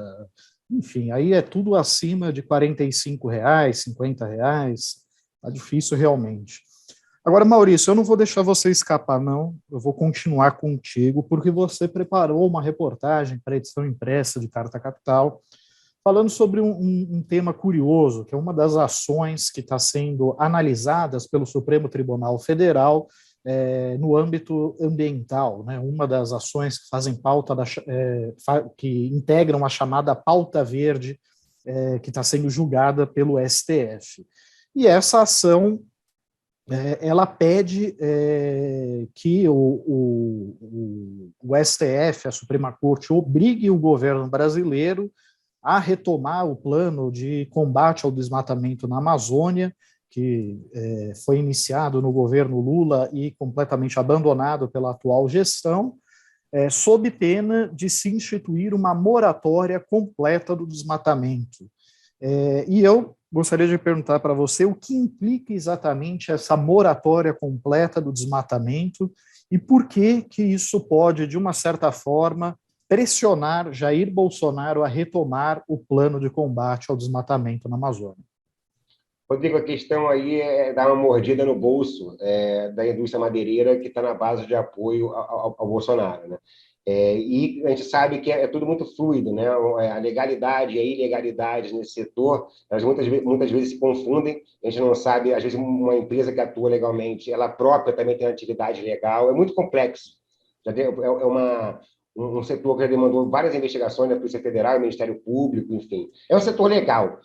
enfim, aí é tudo acima de R$ 45,00, R$ 50,00. Está difícil realmente. Agora, Maurício, eu não vou deixar você escapar, não. Eu vou continuar contigo, porque você preparou uma reportagem para a edição impressa de Carta Capital, falando sobre um tema curioso, que é uma das ações que está sendo analisadas pelo Supremo Tribunal Federal no âmbito ambiental, né? Uma das ações que fazem pauta, que integram a chamada pauta verde, que está sendo julgada pelo STF. E essa ação, ela pede que o STF, a Suprema Corte, obrigue o governo brasileiro a retomar o plano de combate ao desmatamento na Amazônia, que foi iniciado no governo Lula e completamente abandonado pela atual gestão, sob pena de se instituir uma moratória completa do desmatamento. E eu gostaria de perguntar para você o que implica exatamente essa moratória completa do desmatamento e por que isso pode, de uma certa forma, pressionar Jair Bolsonaro a retomar o plano de combate ao desmatamento na Amazônia. Rodrigo, a questão aí é dar uma mordida no bolso da indústria madeireira que está na base de apoio ao Bolsonaro, né? E a gente sabe que é tudo muito fluido, né? A legalidade e a ilegalidade nesse setor, elas muitas vezes se confundem. A gente não sabe, às vezes, uma empresa que atua legalmente, ela própria também tem atividade legal. É muito complexo. Um setor que já demandou várias investigações da Polícia Federal, Ministério Público, enfim. É um setor legal.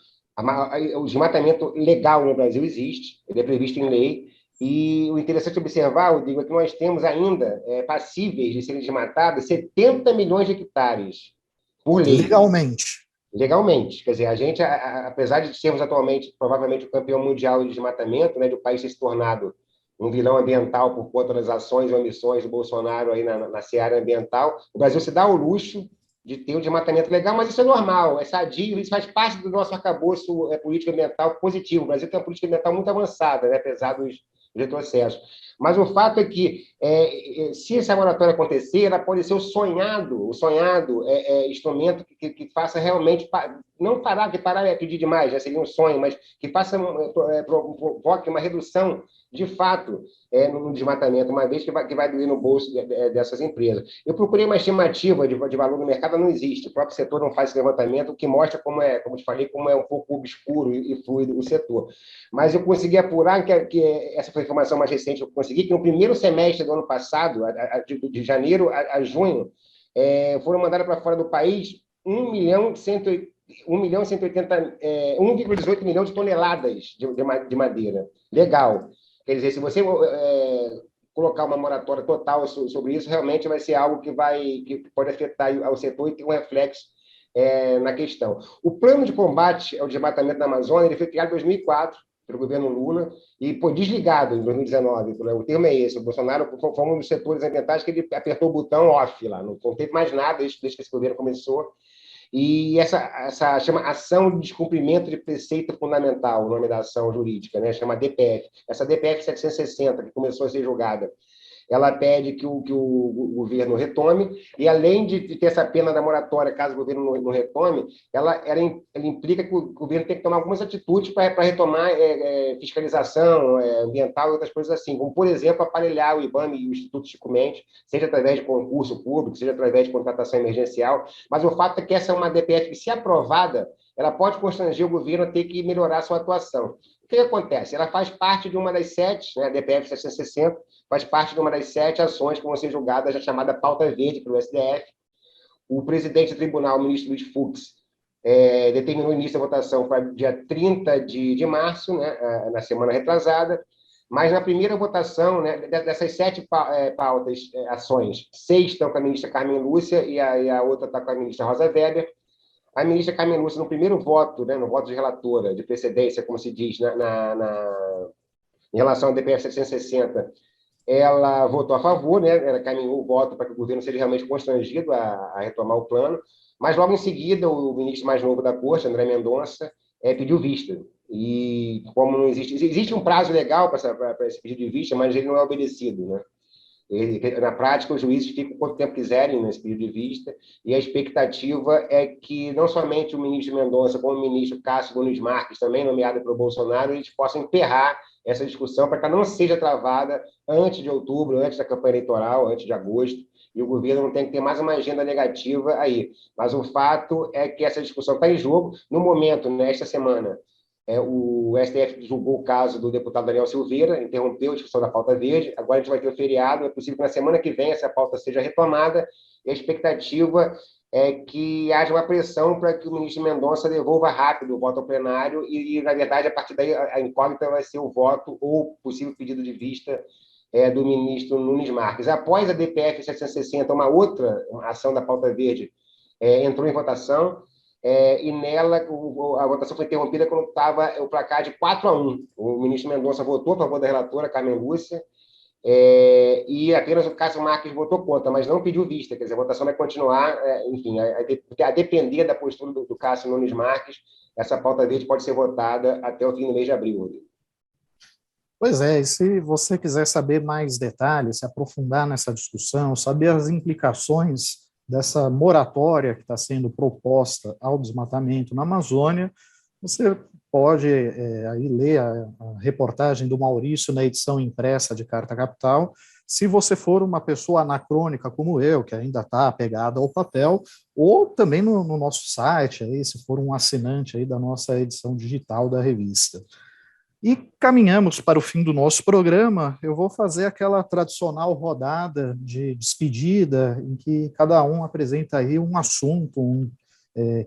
O desmatamento legal no Brasil existe, ele é previsto em lei, e o interessante observar, Rodrigo, é que nós temos ainda passíveis de serem desmatados 70 milhões de hectares por lei. Legalmente. Quer dizer, a gente, apesar de sermos atualmente, provavelmente, o campeão mundial de desmatamento, né, do país ter se tornado um vilão ambiental por conta das ações e omissões do Bolsonaro aí na seara ambiental, o Brasil se dá ao luxo de ter um desmatamento legal, mas isso é normal, é sadio, isso faz parte do nosso arcabouço político ambiental positivo. O Brasil tem uma política ambiental muito avançada, né, apesar dos retrocessos. Mas o fato é que, se essa moratória acontecer, ela pode ser o sonhado instrumento que faça realmente, não parar, que parar é pedir demais, já seria um sonho, mas que provoque uma redução de fato no desmatamento, uma vez que vai doer no bolso dessas empresas. Eu procurei uma estimativa de valor no mercado, não existe. O próprio setor não faz esse levantamento, o que mostra como te falei, como é um pouco obscuro e fluido o setor. Mas eu consegui apurar, que essa foi a informação mais recente, eu consegui que no primeiro semestre do ano passado, de janeiro a junho, foram mandadas para fora do país 1,18 milhão de toneladas de madeira. Legal. Quer dizer, se você colocar uma moratória total sobre isso, realmente vai ser algo que pode afetar o setor e ter um reflexo na questão. O plano de combate ao desmatamento na Amazônia ele foi criado em 2004 pelo governo Lula e foi desligado em 2019. O termo é esse. O Bolsonaro foi um dos setores ambientais que ele apertou o botão off lá. Não teve mais nada desde que esse governo começou. E essa chama Ação de Descumprimento de Preceito Fundamental, o nome da ação jurídica, né? Chama DPF. Essa DPF 760, que começou a ser julgada, ela pede que o governo retome, e além de ter essa pena da moratória, caso o governo não retome, ela implica que o governo tem que tomar algumas atitudes para retomar fiscalização ambiental e outras coisas assim, como, por exemplo, aparelhar o IBAMA e o Instituto Chico Mendes, seja através de concurso público, seja através de contratação emergencial, mas o fato é que essa é uma DPF que, se aprovada, ela pode constranger o governo a ter que melhorar a sua atuação. O que acontece? Ela faz parte de uma das 7, né, a DPF 760, faz parte de uma das 7 ações que vão ser julgadas, já chamada pauta verde pelo STF. O presidente do tribunal, o ministro Luiz Fux, determinou o início da votação para dia 30 de março, né, na semana retrasada, mas na primeira votação, né, dessas 7 pautas, ações, 6 estão com a ministra Carmen Lúcia e a outra está com a ministra Rosa Weber. A ministra Carmen Lúcia, no primeiro voto, né, no voto de relatora, de precedência, como se diz, em relação ao DPF 760, ela votou a favor, né, ela caminhou o voto para que o governo seja realmente constrangido a retomar o plano, mas logo em seguida o ministro mais novo da Corte, André Mendonça, pediu vista. E como não existe um prazo legal para esse pedido de vista, mas ele não é obedecido, né? Na prática, os juízes ficam quanto tempo quiserem nesse período de vista, e a expectativa é que não somente o ministro Mendonça, como o ministro Cássio Nunes Marques, também nomeado pelo Bolsonaro, eles possam emperrar essa discussão para que ela não seja travada antes de outubro, antes da campanha eleitoral, antes de agosto, e o governo não tem que ter mais uma agenda negativa aí. Mas o fato é que essa discussão está em jogo. No momento, nesta semana, o STF julgou o caso do deputado Daniel Silveira, interrompeu a discussão da pauta verde, agora a gente vai ter o feriado, é possível que na semana que vem essa pauta seja retomada, e a expectativa é que haja uma pressão para que o ministro Mendonça devolva rápido o voto ao plenário, e na verdade, a partir daí, a incógnita vai ser o voto ou possível pedido de vista do ministro Nunes Marques. Após a DPF 760, uma outra ação da pauta verde entrou em votação, e nela a votação foi interrompida quando estava o placar de 4-1. O ministro Mendonça votou a favor da relatora, Carmen Lúcia, e apenas o Cássio Marques votou contra, mas não pediu vista, quer dizer, a votação vai continuar, enfim, a depender da postura do Cássio Nunes Marques, essa pauta verde pode ser votada até o fim do mês de abril. Pois é, e se você quiser saber mais detalhes, se aprofundar nessa discussão, saber as implicações dessa moratória que está sendo proposta ao desmatamento na Amazônia, você pode aí ler a reportagem do Maurício na edição impressa de Carta Capital. Se você for uma pessoa anacrônica como eu, que ainda está apegada ao papel, ou também no nosso site, aí, se for um assinante aí da nossa edição digital da revista. E caminhamos para o fim do nosso programa. Eu vou fazer aquela tradicional rodada de despedida, em que cada um apresenta aí um assunto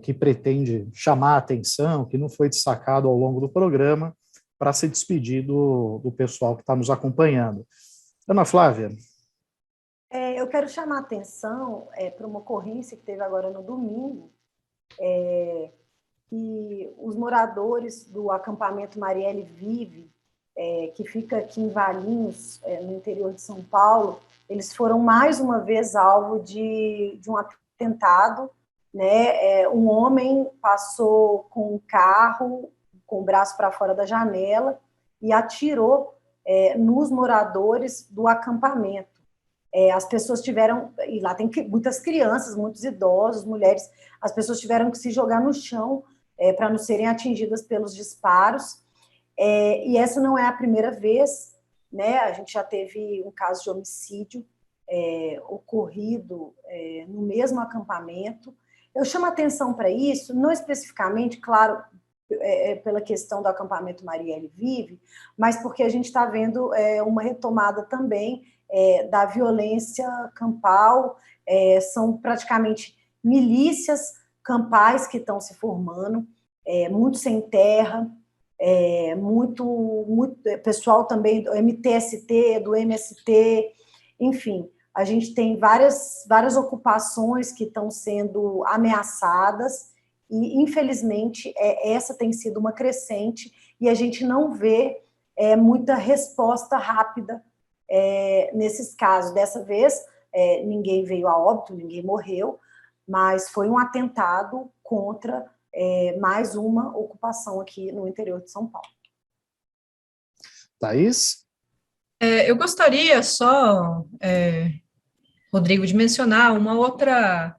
que pretende chamar a atenção, que não foi destacado ao longo do programa, para se despedir do pessoal que está nos acompanhando. Ana Flávia. Eu quero chamar a atenção para uma ocorrência que teve agora no domingo, que os moradores do acampamento Marielle Vive, que fica aqui em Valinhos, no interior de São Paulo, eles foram mais uma vez alvo de um atentado, né? Um homem passou com um carro, com o braço para fora da janela, e atirou nos moradores do acampamento. As pessoas tiveram, e lá tem muitas crianças, muitos idosos, mulheres, as pessoas tiveram que se jogar no chão para não serem atingidas pelos disparos, e essa não é a primeira vez, né? A gente já teve um caso de homicídio ocorrido no mesmo acampamento. Eu chamo a atenção para isso, não especificamente, claro, pela questão do acampamento Marielle Vive, mas porque a gente está vendo uma retomada também da violência campal, são praticamente milícias campais que estão se formando, muito sem terra, muito pessoal também do MTST, do MST, enfim, a gente tem várias ocupações que estão sendo ameaçadas e, infelizmente, essa tem sido uma crescente e a gente não vê muita resposta rápida nesses casos. Dessa vez, ninguém veio a óbito, ninguém morreu, mas foi um atentado contra mais uma ocupação aqui no interior de São Paulo. Thaís? Eu gostaria só, Rodrigo, de mencionar uma outra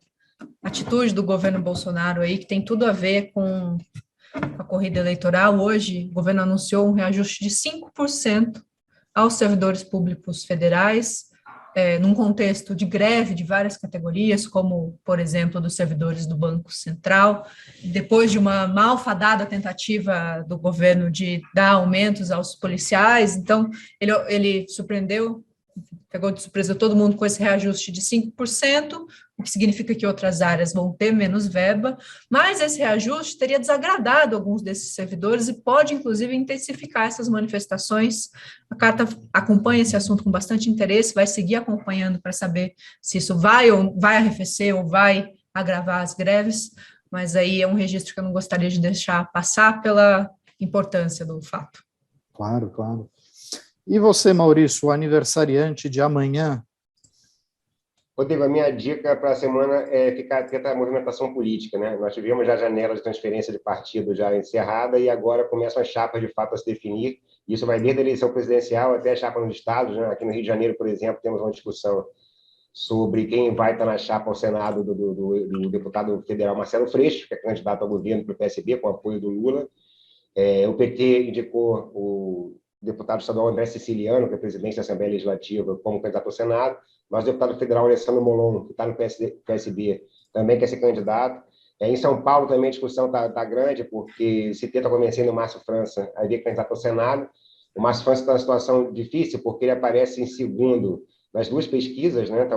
atitude do governo Bolsonaro aí, que tem tudo a ver com a corrida eleitoral. Hoje, o governo anunciou um reajuste de 5% aos servidores públicos federais, num contexto de greve de várias categorias, como, por exemplo, dos servidores do Banco Central, depois de uma malfadada tentativa do governo de dar aumentos aos policiais. Então, ele surpreendeu, pegou de surpresa todo mundo com esse reajuste de 5%, o que significa que outras áreas vão ter menos verba, mas esse reajuste teria desagradado alguns desses servidores e pode, inclusive, intensificar essas manifestações. A Carta acompanha esse assunto com bastante interesse, vai seguir acompanhando para saber se isso vai arrefecer ou vai agravar as greves, mas aí é um registro que eu não gostaria de deixar passar pela importância do fato. Claro, claro. E você, Maurício, o aniversariante de amanhã? Rodrigo, a minha dica para a semana é ficar atento à movimentação política, né? Nós tivemos já a janela de transferência de partido já encerrada e agora começam as chapas de fato a se definir. Isso vai desde a eleição presidencial até a chapa nos estados, né? Aqui no Rio de Janeiro, por exemplo, temos uma discussão sobre quem vai estar na chapa ao Senado do deputado federal Marcelo Freixo, que é candidato ao governo para o PSB, com apoio do Lula. O PT indicou o deputado estadual André Siciliano, que é presidente da Assembleia Legislativa, como candidato ao Senado. Mas o deputado federal Alessandro Molon, que está no PSB, também quer ser candidato. Em São Paulo também a discussão está grande, porque se tenta convencer o Márcio França a vir candidato ao Senado. O Márcio França está numa situação difícil, porque ele aparece em segundo nas duas pesquisas, né?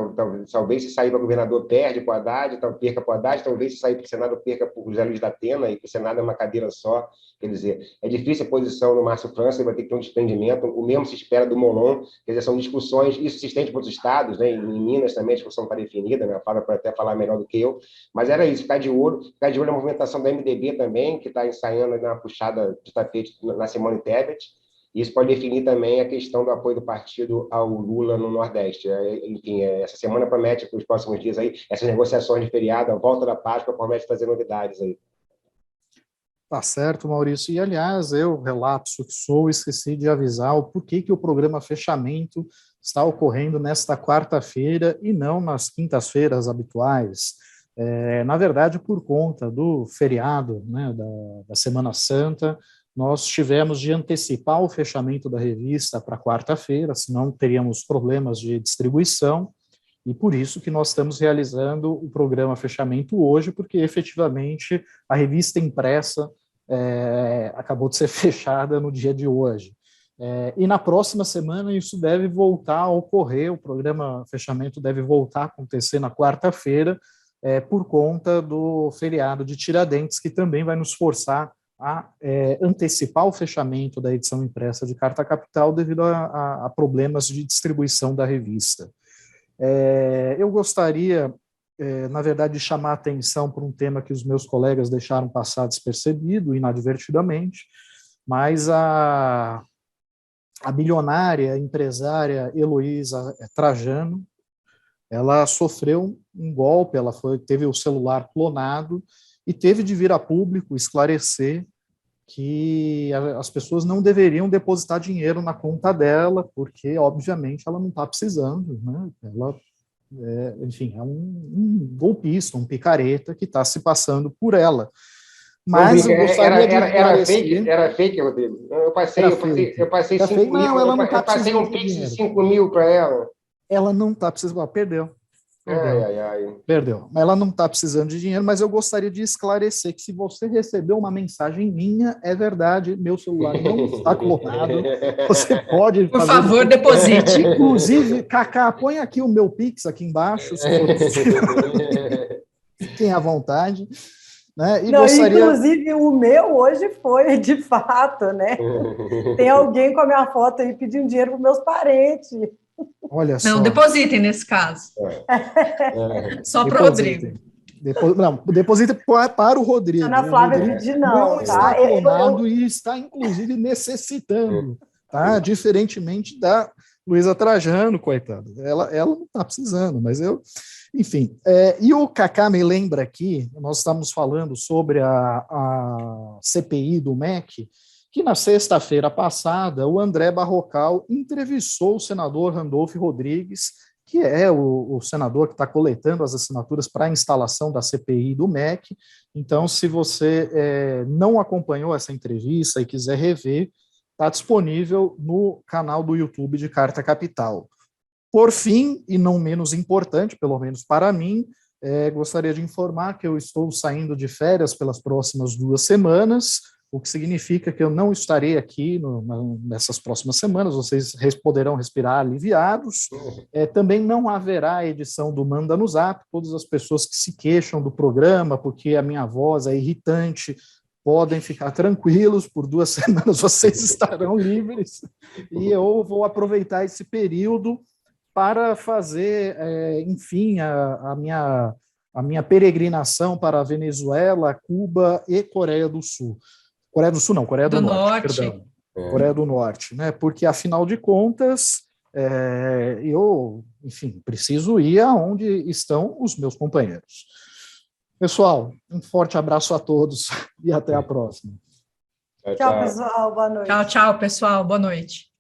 Talvez se sair para governador perde para o Haddad, perca para o Haddad, talvez se sair para o Senado perca para o José Luiz da Atena, e para o Senado é uma cadeira só. Quer dizer, é difícil a posição do Márcio França, ele vai ter que ter um desprendimento, o mesmo se espera do Molon, quer dizer, são discussões, isso se estende para os estados, né? Em Minas também a discussão está definida, né? A Flávia pode até falar melhor do que eu, mas era isso, ficar de olho na movimentação da MDB também, que está ensaiando uma puxada de tapete na Simone Tebet. Isso pode definir também a questão do apoio do partido ao Lula no Nordeste. Enfim, essa semana promete, para os próximos dias, aí, essas negociações de feriado, a volta da Páscoa, promete trazer novidades aí. Tá certo, Maurício. E, aliás, eu, relapso que sou, esqueci de avisar o porquê que o programa Fechamento está ocorrendo nesta quarta-feira e não nas quintas-feiras habituais. Na verdade, por conta do feriado, né, da Semana Santa, nós tivemos de antecipar o fechamento da revista para quarta-feira, senão teríamos problemas de distribuição, e por isso que nós estamos realizando o programa Fechamento hoje, porque efetivamente a revista impressa acabou de ser fechada no dia de hoje. E na próxima semana isso deve voltar a ocorrer, o programa Fechamento deve voltar a acontecer na quarta-feira, por conta do feriado de Tiradentes, que também vai nos forçar a antecipar o fechamento da edição impressa de Carta Capital devido a problemas de distribuição da revista. Eu gostaria, na verdade, de chamar a atenção para um tema que os meus colegas deixaram passar despercebido, inadvertidamente, mas a bilionária empresária Heloísa Trajano, ela sofreu um golpe, ela teve o celular clonado, e teve de vir a público esclarecer que as pessoas não deveriam depositar dinheiro na conta dela, porque, obviamente, ela não está precisando, né? Ela, enfim, é um golpista, um picareta que está se passando por ela. Mas eu gostaria de esclarecer... Era fake, Rodrigo. Eu passei 5 mil, não, ela não tá eu passei um Pix de 5 mil para ela. Ela não está precisando, perdeu. Perdeu. Ela não está precisando de dinheiro, mas eu gostaria de esclarecer que se você recebeu uma mensagem minha, é verdade, meu celular não está clonado, você pode... Por favor, deposite. Inclusive, Cacá, põe aqui o meu Pix aqui embaixo, se for possível. Fiquem à vontade. Né? E inclusive, o meu hoje foi, de fato, né? Tem alguém com a minha foto aí pedindo dinheiro para meus parentes. Olha só. Não, depositem nesse caso. Só para o Rodrigo. Deposita para o Rodrigo. Ana Flávia pedir não, está clonado e está, inclusive, necessitando, tá? Diferentemente da Luísa Trajano, coitada. Ela não está precisando, mas eu... Enfim, e o Cacá me lembra aqui, nós estamos falando sobre a CPI do MEC, que na sexta-feira passada o André Barrocal entrevistou o senador Randolfo Rodrigues, que é o senador que está coletando as assinaturas para a instalação da CPI do MEC. Então, se você não acompanhou essa entrevista e quiser rever, está disponível no canal do YouTube de Carta Capital. Por fim, e não menos importante, pelo menos para mim, gostaria de informar que eu estou saindo de férias pelas próximas 2 semanas, o que significa que eu não estarei aqui nessas próximas semanas, vocês poderão respirar aliviados. Também não haverá edição do Manda no Zap, todas as pessoas que se queixam do programa, porque a minha voz é irritante, podem ficar tranquilos, por 2 semanas vocês estarão livres, e eu vou aproveitar esse período para fazer, enfim, a minha peregrinação para a Venezuela, Cuba e Coreia do Sul. Coreia do Sul não, Coreia do Norte. Perdão. Coreia do Norte, né? Porque, afinal de contas, eu, enfim, preciso ir aonde estão os meus companheiros. Pessoal, um forte abraço a todos e até a próxima. Tchau, pessoal. Boa noite. Tchau, pessoal. Boa noite.